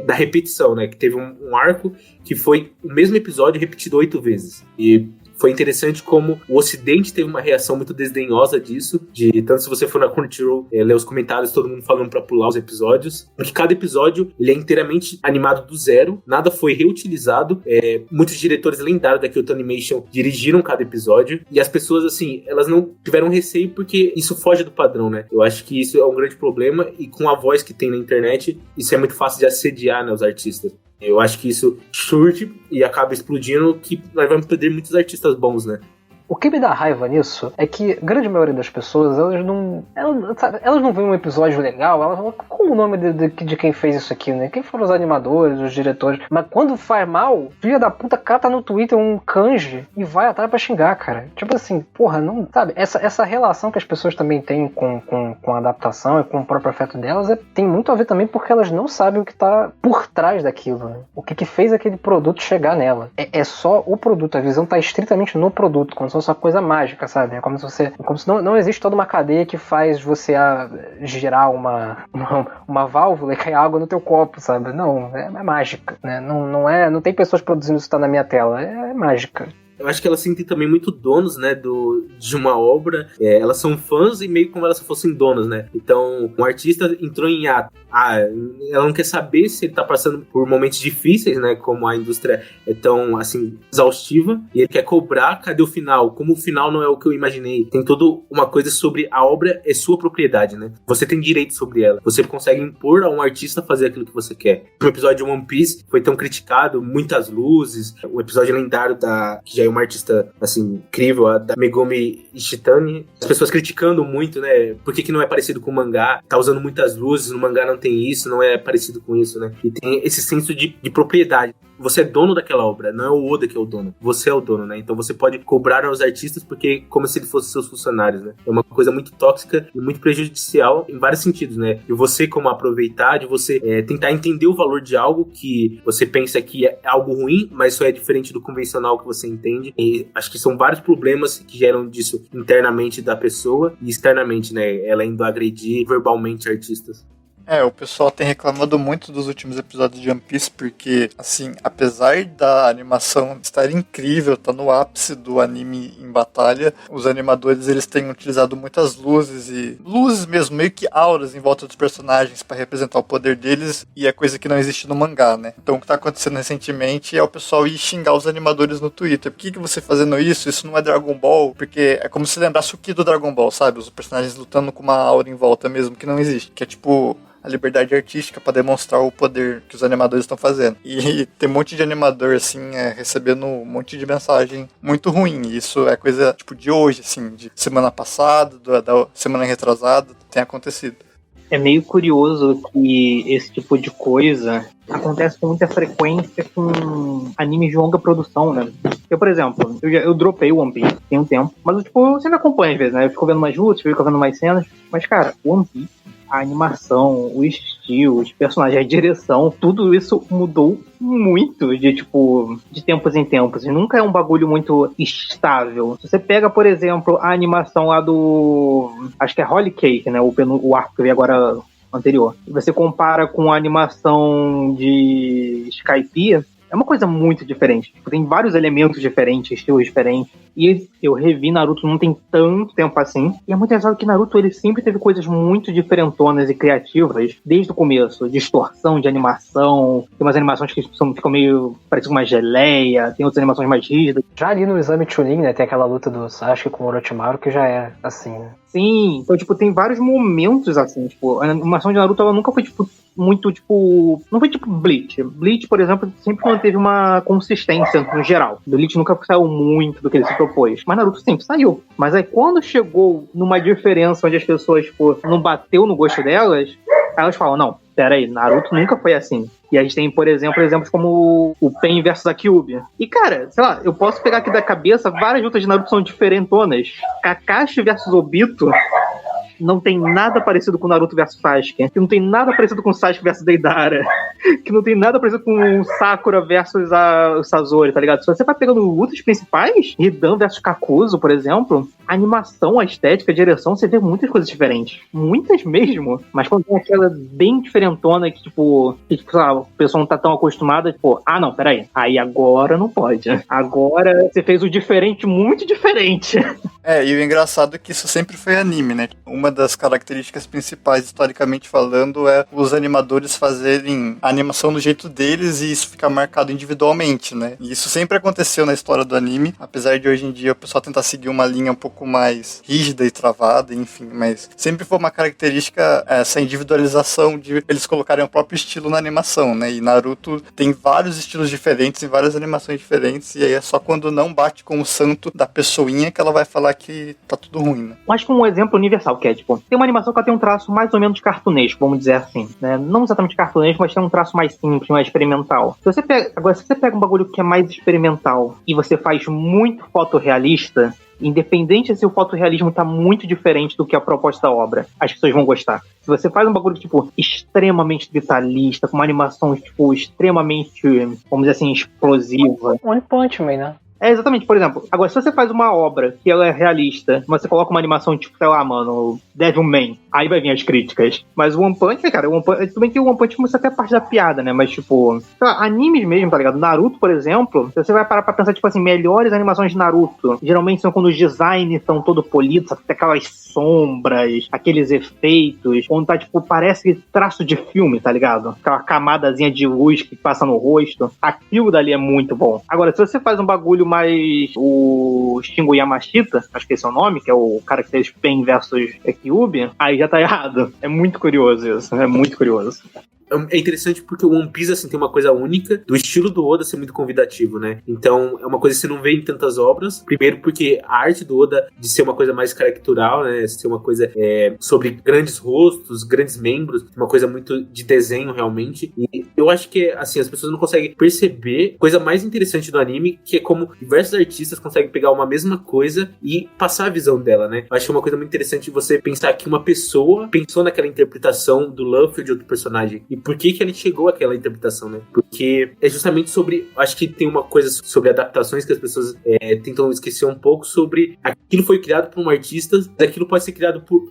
da repetição, né, que teve um arco que foi o mesmo episódio repetido 8 vezes, e foi interessante como o Ocidente teve uma reação muito desdenhosa disso, tanto se você for na Crunchyroll, ler os comentários, todo mundo falando pra pular os episódios, porque cada episódio ele é inteiramente animado do zero, nada foi reutilizado, muitos diretores lendários da Kyoto Animation dirigiram cada episódio, e as pessoas, assim, elas não tiveram receio porque isso foge do padrão, né? Eu acho que isso é um grande problema, e com a voz que tem na internet, isso é muito fácil de assediar, né, os artistas. Eu acho que isso surge e acaba explodindo, que nós vamos perder muitos artistas bons, né? O que me dá raiva nisso é que a grande maioria das pessoas, elas não veem um episódio legal, elas falam, qual o nome de quem fez isso aqui, né? Quem foram os animadores, os diretores? Mas quando faz mal, filha da puta cata no Twitter um kanji e vai atrás pra xingar, cara. Tipo assim, porra, não, sabe? Essa relação que as pessoas também têm com a adaptação e com o próprio afeto delas tem muito a ver também porque elas não sabem o que tá por trás daquilo, né? O que fez aquele produto chegar nela. É só o produto, a visão tá estritamente no produto, quando são essa coisa mágica, sabe? É como se não existe toda uma cadeia que faz você girar uma válvula e cair água no teu copo, sabe? Não, é mágica, né? Não tem pessoas produzindo isso que tá na minha tela, é mágica. Eu acho que elas sentem também muito donos, né, de uma obra. Elas são fãs e meio como elas fossem donas, né? Então, um artista entrou em ato. Ela não quer saber se ele tá passando por momentos difíceis, né? Como a indústria é tão, assim, exaustiva. E ele quer cobrar, cadê o final? Como o final não é o que eu imaginei. Tem toda uma coisa sobre a obra, é sua propriedade, né? Você tem direito sobre ela. Você consegue impor a um artista fazer aquilo que você quer. O episódio de One Piece foi tão criticado, muitas luzes. O episódio lendário que já é uma artista, assim, incrível, a da Megumi Ishitani. As pessoas criticando muito, né? Por que não é parecido com o mangá? Tá usando muitas luzes, no mangá não tem isso, não é parecido com isso, né? E tem esse senso de propriedade. Você é dono daquela obra, não é o Oda que é o dono. Você é o dono, né? Então você pode cobrar aos artistas porque como se eles fossem seus funcionários, né? É uma coisa muito tóxica e muito prejudicial em vários sentidos, né? E você como aproveitar, de você tentar entender o valor de algo que você pensa que é algo ruim, mas só é diferente do convencional que você entende. E acho que são vários problemas que geram disso internamente da pessoa e externamente, né? Ela indo agredir verbalmente artistas. O pessoal tem reclamado muito dos últimos episódios de One Piece porque, assim, apesar da animação estar incrível, tá no ápice do anime em batalha, os animadores eles têm utilizado muitas luzes mesmo, meio que auras em volta dos personagens para representar o poder deles, e é coisa que não existe no mangá, né? Então o que tá acontecendo recentemente é o pessoal ir xingar os animadores no Twitter. Por que você fazendo isso? Isso não é Dragon Ball? Porque é como se lembrasse o Ki do Dragon Ball, sabe? Os personagens lutando com uma aura em volta mesmo, que não existe. Que é tipo a liberdade artística para demonstrar o poder que os animadores estão fazendo. E tem um monte de animador, assim, recebendo um monte de mensagem muito ruim. E isso é coisa, tipo, de hoje, assim, de semana passada, da semana retrasada, tem acontecido. É meio curioso que esse tipo de coisa acontece com muita frequência com animes de longa produção, né? Eu, por exemplo, eu dropei o One Piece tem um tempo, mas eu sempre acompanho às vezes, né? Eu fico vendo mais lutas, fico vendo mais cenas, mas, cara, o One Piece, a animação, o estilo, os personagens, a direção, tudo isso mudou muito de tempos em tempos. E nunca é um bagulho muito estável. Se você pega, por exemplo, a animação lá do... acho que é Holy Cake, né? O arco que eu vi agora anterior. E você compara com a animação de Skypiea, é uma coisa muito diferente. Tem vários elementos diferentes, estilos diferentes. E eu revi Naruto não tem tanto tempo assim. E é muito engraçado que Naruto ele sempre teve coisas muito diferentonas e criativas desde o começo. Distorção de animação. Tem umas animações que ficam meio parecidas com uma geleia. Tem outras animações mais rígidas. Já ali no Exame Chunin, né, tem aquela luta do Sasuke com o Orochimaru que já é assim, né? Sim, então, tem vários momentos assim, a animação de Naruto, ela nunca foi, muito, não foi tipo Bleach. Bleach, por exemplo, sempre manteve uma consistência no geral. Bleach nunca saiu muito do que ele se propôs, mas Naruto sempre saiu. Mas aí, quando chegou numa diferença onde as pessoas, não bateu no gosto delas, aí elas falam, não, pera aí, Naruto nunca foi assim. E a gente tem, por exemplo, exemplos como o Pain versus a Kyuubi. E, cara, sei lá, eu posso pegar aqui da cabeça, várias lutas de Naruto são diferentonas. Kakashi versus Obito não tem nada parecido com Naruto versus Sasuke, que não tem nada parecido com Sasuke versus Deidara, que não tem nada parecido com Sakura versus o Sasori, tá ligado? Se você vai pegando lutas principais, Hidan versus Kakuzu, por exemplo, a animação, a estética, a direção, você vê muitas coisas diferentes. Muitas mesmo. Mas quando tem aquela bem diferentona que, sei lá, o pessoal não tá tão acostumado, não, peraí. Aí agora não pode. Agora você fez o diferente muito diferente. E o engraçado é que isso sempre foi anime, né? Uma das características principais, historicamente falando, é os animadores fazerem a animação do jeito deles e isso ficar marcado individualmente, né? E isso sempre aconteceu na história do anime, apesar de hoje em dia o pessoal tentar seguir uma linha um pouco mais rígida e travada, enfim, mas sempre foi uma característica essa individualização de eles colocarem o próprio estilo na animação, né? E Naruto tem vários estilos diferentes e várias animações diferentes, e aí é só quando não bate com o santo da pessoinha que ela vai falar que tá tudo ruim, né? Mas com um exemplo universal, que é, tem uma animação que ela tem um traço mais ou menos cartunesco, vamos dizer assim, né? Não exatamente cartunesco, mas tem um traço mais simples, mais experimental. Se você pega um bagulho que é mais experimental e você faz muito fotorrealista, independente se o fotorrealismo tá muito diferente do que a proposta da obra, as pessoas vão gostar. Se você faz um bagulho, extremamente detalhista, com uma animação, extremamente, vamos dizer assim, explosiva. One Punch Man, né? Exatamente, por exemplo, agora se você faz uma obra que ela é realista, mas você coloca uma animação sei lá, mano, Devilman, aí vai vir as críticas. Mas o One Punch, cara, tudo bem que o One Punch isso até parte da piada, né, mas sei lá, animes mesmo, tá ligado? Naruto, por exemplo, se você vai parar pra pensar, melhores animações de Naruto, geralmente são quando os designs estão todo polidos, até aquelas sombras, aqueles efeitos, quando tá, parece traço de filme, tá ligado? Aquela camadazinha de luz que passa no rosto, aquilo dali é muito bom. Agora, se você faz um bagulho mais o Shingo Yamashita, acho que esse é o nome, que é o cara que fez Pain versus Kyuubi, aí já tá errado. É muito curioso isso, é muito curioso. É interessante porque o One Piece, assim, tem uma coisa única do estilo do Oda ser muito convidativo, né? Então, é uma coisa que você não vê em tantas obras. Primeiro porque a arte do Oda de ser uma coisa mais caricatural, né? Ser uma coisa sobre grandes rostos, grandes membros, uma coisa muito de desenho, realmente. E eu acho que, assim, as pessoas não conseguem perceber coisa mais interessante do anime, que é como diversos artistas conseguem pegar uma mesma coisa e passar a visão dela, né? Eu acho que é uma coisa muito interessante você pensar que uma pessoa pensou naquela interpretação do Luffy de outro personagem. E por que ele chegou àquela interpretação, né? Porque é justamente sobre... Acho que tem uma coisa sobre adaptações que as pessoas tentam esquecer um pouco sobre... Aquilo foi criado por um artista, mas aquilo pode ser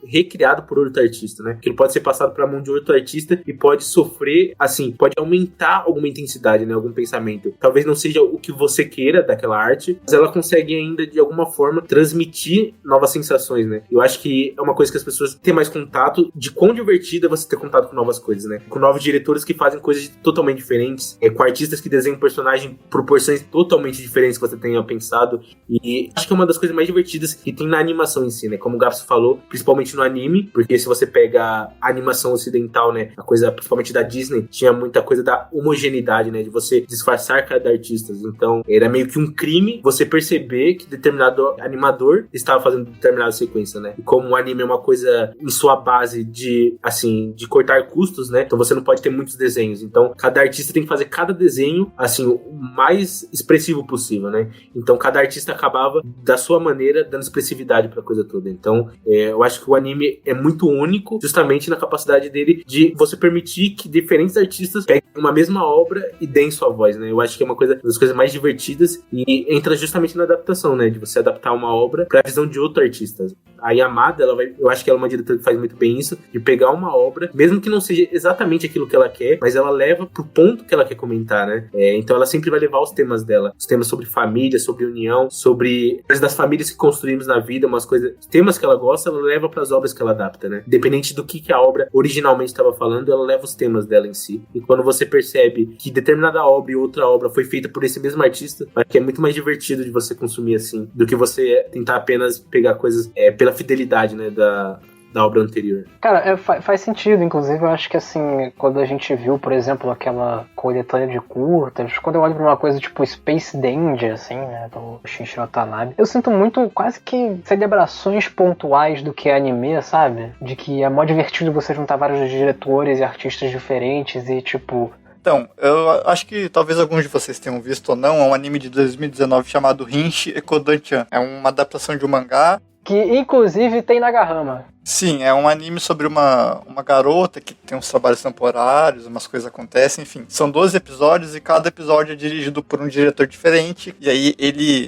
recriado por outro artista, né? Aquilo pode ser passado para a mão de outro artista e pode sofrer, assim, pode aumentar alguma intensidade, né? Algum pensamento. Talvez não seja o que você queira daquela arte, mas ela consegue ainda, de alguma forma, transmitir novas sensações, né? Eu acho que é uma coisa que as pessoas têm mais contato, de quão divertido é você ter contato com novas coisas, né? Com novos novos diretores que fazem coisas totalmente diferentes, com artistas que desenham personagens em proporções totalmente diferentes que você tenha pensado. E acho que é uma das coisas mais divertidas que tem na animação em si, né? Como o Gabs falou, principalmente no anime, porque se você pega a animação ocidental, né? A coisa, principalmente da Disney, tinha muita coisa da homogeneidade, né? De você disfarçar cada artista. Então, era meio que um crime você perceber que determinado animador estava fazendo determinada sequência, né? E como o anime é uma coisa em sua base de, assim, de cortar custos, né? Então você não pode ter muitos desenhos. Então, cada artista tem que fazer cada desenho, assim, o mais expressivo possível, né? Então, cada artista acabava, da sua maneira, dando expressividade pra coisa toda. Então, eu acho que o anime é muito único, justamente na capacidade dele de você permitir que diferentes artistas peguem uma mesma obra e deem sua voz, né? Eu acho que é uma das coisas mais divertidas e entra justamente na adaptação, né? De você adaptar uma obra pra visão de outro artista. A Yamada, eu acho que ela é uma diretora que faz muito bem isso, de pegar uma obra, mesmo que não seja exatamente aquilo que ela quer, mas ela leva pro ponto que ela quer comentar, né? Então ela sempre vai levar os temas dela, os temas sobre família, sobre união, sobre coisas das famílias que construímos na vida, umas coisas, temas que ela gosta, ela leva pras obras que ela adapta, né? Independente do que a obra originalmente estava falando, ela leva os temas dela em si. E quando você percebe que determinada obra e outra obra foi feita por esse mesmo artista, acho que é muito mais divertido de você consumir assim, do que você tentar apenas pegar coisas pela fidelidade, né, da obra anterior. Cara, faz sentido, inclusive eu acho que assim, quando a gente viu, por exemplo, aquela coletânea de curtas, quando eu olho pra uma coisa tipo Space Danger, assim, né, do Shinichiro Watanabe, eu sinto muito quase que celebrações pontuais do que é anime, sabe? De que é mó divertido você juntar vários diretores e artistas diferentes e tipo... Então, eu acho que talvez alguns de vocês tenham visto ou não, é um anime de 2019 chamado Rinshi Ekodan-chan. É uma adaptação de um mangá. Que inclusive tem Nagahama. Sim, é um anime sobre uma garota que tem uns trabalhos temporários, umas coisas acontecem, enfim. São 12 episódios e cada episódio é dirigido por um diretor diferente. E aí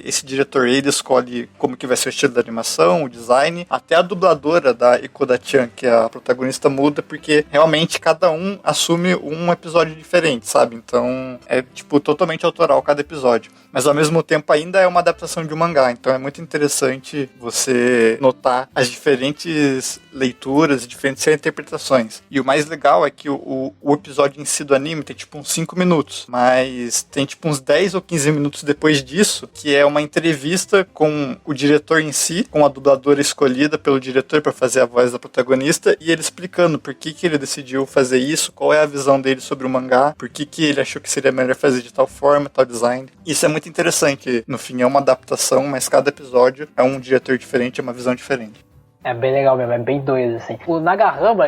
esse diretor, ele escolhe como que vai ser o estilo da animação, o design. Até a dubladora da Ikoda-chan, que é a protagonista, muda, porque realmente cada um assume um episódio diferente, sabe? Então é tipo totalmente autoral cada episódio. Mas ao mesmo tempo ainda é uma adaptação de um mangá. Então é muito interessante você notar as diferentes leituras e diferentes interpretações. E o mais legal é que o episódio em si do anime tem tipo uns 5 minutos, mas tem tipo uns 10 ou 15 minutos depois disso, que é uma entrevista com o diretor em si, com a dubladora escolhida pelo diretor para fazer a voz da protagonista, e ele explicando por que ele decidiu fazer isso, qual é a visão dele sobre o mangá, por que ele achou que seria melhor fazer de tal forma, tal design. Isso é muito interessante. No fim é uma adaptação, mas cada episódio é um diretor diferente, é uma visão diferente. É bem legal mesmo, é bem doido, assim. O Nagahama,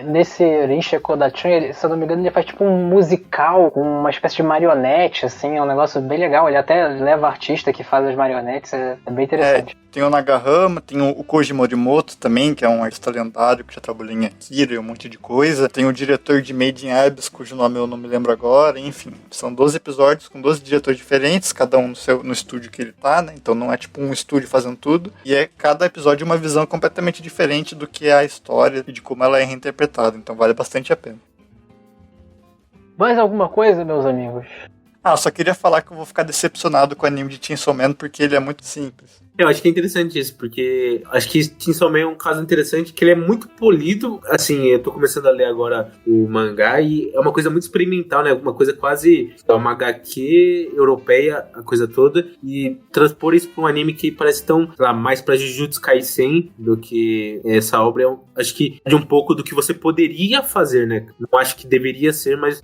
nesse Rinshi Ekodan-chan, se eu não me engano, ele faz tipo um musical com uma espécie de marionete, assim, é um negócio bem legal. Ele até leva artista que faz as marionetes, é bem interessante. Tem o Nagahama, tem o Koji Morimoto também, que é um artista lendário que já trabalhou em Akira e um monte de coisa. Tem o diretor de Made in Abyss, cujo nome eu não me lembro agora. Enfim, são 12 episódios com 12 diretores diferentes, cada um no estúdio que ele tá, né? Então não é tipo um estúdio fazendo tudo. E cada episódio uma visão completamente diferente do que é a história e de como ela é reinterpretada. Então vale bastante a pena. Mais alguma coisa, meus amigos? Eu só queria falar que eu vou ficar decepcionado com o anime de Chainsaw Man porque ele é muito simples. Eu acho que é interessante isso, porque acho que Chainsaw Man é um caso interessante, que ele é muito polido. Assim, eu tô começando a ler agora o mangá e é uma coisa muito experimental, né? Uma coisa quase uma HQ europeia, a coisa toda, e transpor isso pra um anime que parece tão, sei lá, mais pra Jujutsu Kaisen do que essa obra. Acho que é de um pouco do que você poderia fazer, né? Não acho que deveria ser, mas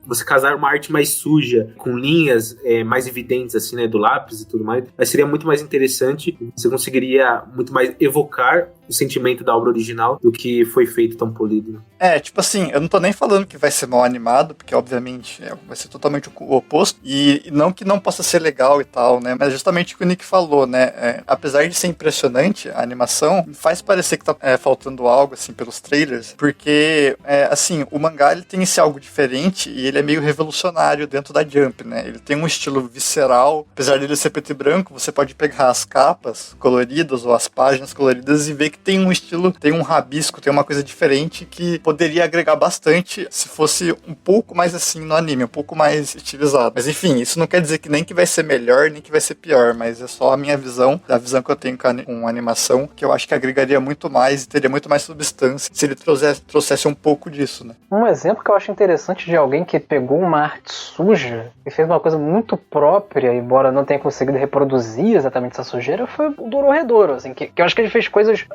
você casar uma arte mais suja, com linhas mais evidentes, assim, né? Do lápis e tudo mais, mas seria muito mais interessante. Você conseguiria muito mais evocar o sentimento da obra original do que foi feito tão polido. Tipo assim, eu não tô nem falando que vai ser mal animado, porque obviamente vai ser totalmente o oposto, e não que não possa ser legal e tal, né, mas justamente o que o Nick falou, né, apesar de ser impressionante a animação, faz parecer que tá faltando algo, assim, pelos trailers, porque, assim, o mangá, ele tem esse algo diferente e ele é meio revolucionário dentro da Jump, né, ele tem um estilo visceral, apesar dele ser preto e branco, você pode pegar as caras capas coloridas ou as páginas coloridas e ver que tem um estilo, tem um rabisco, tem uma coisa diferente que poderia agregar bastante se fosse um pouco mais assim no anime, um pouco mais estilizado. Mas enfim, isso não quer dizer que nem que vai ser melhor, nem que vai ser pior, mas é só a minha visão, a visão que eu tenho com animação, que eu acho que agregaria muito mais e teria muito mais substância se ele trouxesse um pouco disso, né? Um exemplo que eu acho interessante de alguém que pegou uma arte suja e fez uma coisa muito própria, embora não tenha conseguido reproduzir exatamente essa sujeira, foi o Dororedoro, assim, que eu acho que ele fez coisas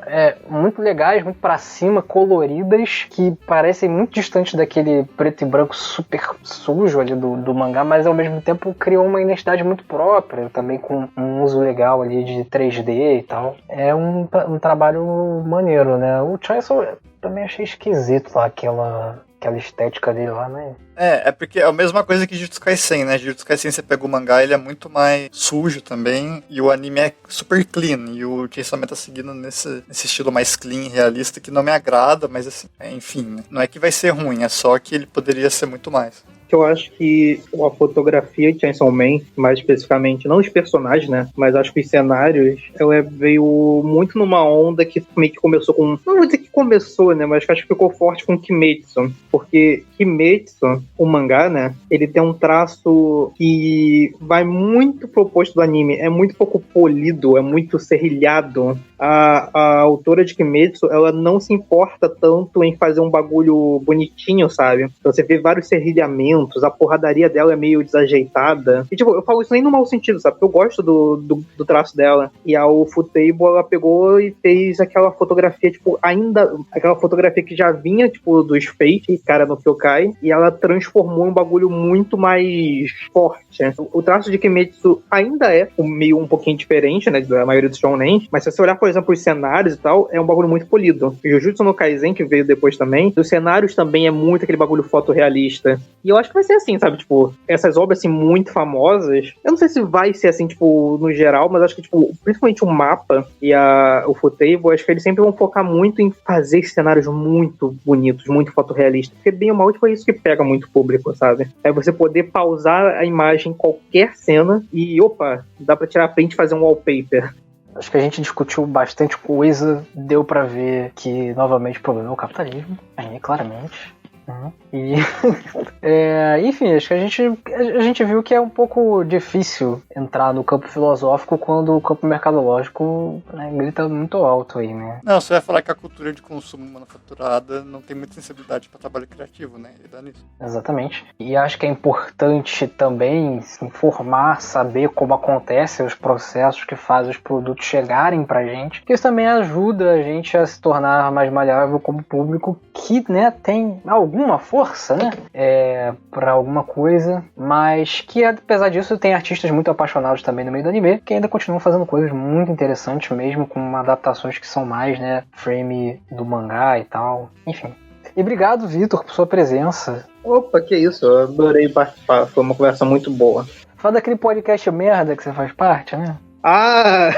muito legais, muito pra cima, coloridas, que parecem muito distantes daquele preto e branco super sujo ali do mangá, mas ao mesmo tempo criou uma identidade muito própria, também com um uso legal ali de 3D e tal. É um trabalho maneiro, né? O Chainsaw também achei esquisito lá, aquela estética dele lá, né? É porque é a mesma coisa que Jujutsu Kaisen, né? Jujutsu Kaisen, você pega o mangá, ele é muito mais sujo também, e o anime é super clean, e o Chainsaw Man tá seguindo nesse estilo mais clean, realista, que não me agrada, mas assim, enfim, né? Não é que vai ser ruim, é só que ele poderia ser muito mais. Eu acho que a fotografia de Chainsaw Man, mais especificamente, não os personagens, né, mas acho que os cenários, ela veio muito numa onda que meio que começou com... Não vou dizer que começou, né, mas acho que ficou forte com Kimetsu, porque Kimetsu, o mangá, né, ele tem um traço que vai muito pro oposto do anime, é muito pouco polido, é muito serrilhado. A autora de Kimetsu, ela não se importa tanto em fazer um bagulho bonitinho, sabe? Então você vê vários serrilhamentos, a porradaria dela é meio desajeitada. E tipo, eu falo isso nem no mau sentido, sabe? Porque eu gosto do traço dela. E a Ufotable, ela pegou e fez aquela fotografia, tipo, aquela fotografia que já vinha, tipo, dos Fate, cara, no Kyokai, e ela transformou em um bagulho muito mais forte. O traço de Kimetsu ainda é meio um pouquinho diferente, né, da maioria dos shonen, mas se você olhar, por exemplo, os cenários e tal, é um bagulho muito polido. O Jujutsu no Kaisen, que veio depois também, os cenários também é muito aquele bagulho fotorrealista. E eu acho que vai ser assim, sabe? Tipo, essas obras, assim, muito famosas, eu não sei se vai ser assim, tipo, no geral, mas acho que, tipo, principalmente o mapa e o Futable, acho que eles sempre vão focar muito em fazer cenários muito bonitos, muito fotorrealistas. Porque bem ou mal, tipo, é isso que pega muito público, sabe? É você poder pausar a imagem em qualquer cena e, opa, dá pra tirar print e fazer um wallpaper. Acho que a gente discutiu bastante coisa, deu pra ver que, novamente, o problema é o capitalismo, aí, claramente. E enfim, acho que a gente viu que é um pouco difícil entrar no campo filosófico quando o campo mercadológico, né, grita muito alto aí, né? Não, você vai falar que a cultura de consumo manufaturada não tem muita sensibilidade para trabalho criativo, né? E dá nisso. Exatamente. E acho que é importante também se informar, saber como acontecem os processos que fazem os produtos chegarem pra gente, que isso também ajuda a gente a se tornar mais maleável como público que, né, tem alguma força, né, pra alguma coisa, mas que apesar disso tem artistas muito apaixonados também no meio do anime, que ainda continuam fazendo coisas muito interessantes mesmo, com adaptações que são mais, né, frame do mangá e tal, enfim. E obrigado, Vitor, por sua presença. Opa, que isso, eu adorei participar, foi uma conversa muito boa. Fala daquele podcast merda que você faz parte, né? Ah,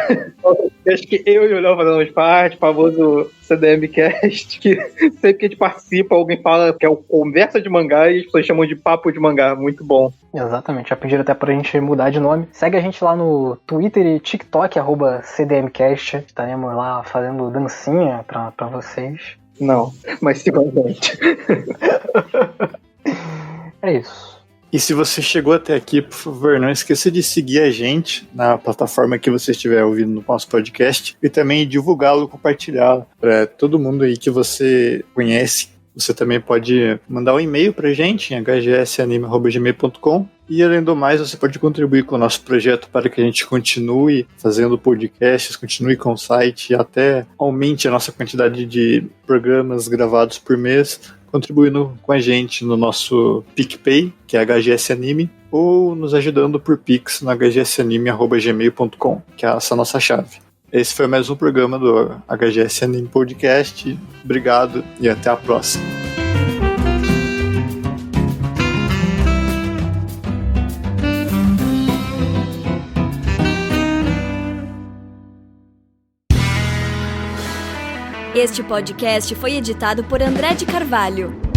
acho que eu e o Léo fazemos parte, famoso CDMcast, que sempre que a gente participa, alguém fala que é o Conversa de Mangá e as pessoas chamam de Papo de Mangá, muito bom. Exatamente, já pediram até pra gente mudar de nome. Segue a gente lá no Twitter e TikTok, @CDMcast, estaremos lá fazendo dancinha pra vocês. Não, mas sigam a gente. É isso. E se você chegou até aqui, por favor, não esqueça de seguir a gente na plataforma que você estiver ouvindo no nosso podcast e também divulgá-lo, compartilhá-lo para todo mundo aí que você conhece. Você também pode mandar um e-mail pra gente em hgsanime@gmail.com e, além do mais, você pode contribuir com o nosso projeto para que a gente continue fazendo podcasts, continue com o site e até aumente a nossa quantidade de programas gravados por mês, contribuindo com a gente no nosso PicPay, que é HGS Anime, ou nos ajudando por Pix no hgsanime@gmail.com, que é essa nossa chave. Esse foi mais um programa do HGS Anime Podcast. Obrigado e até a próxima. Este podcast foi editado por André de Carvalho.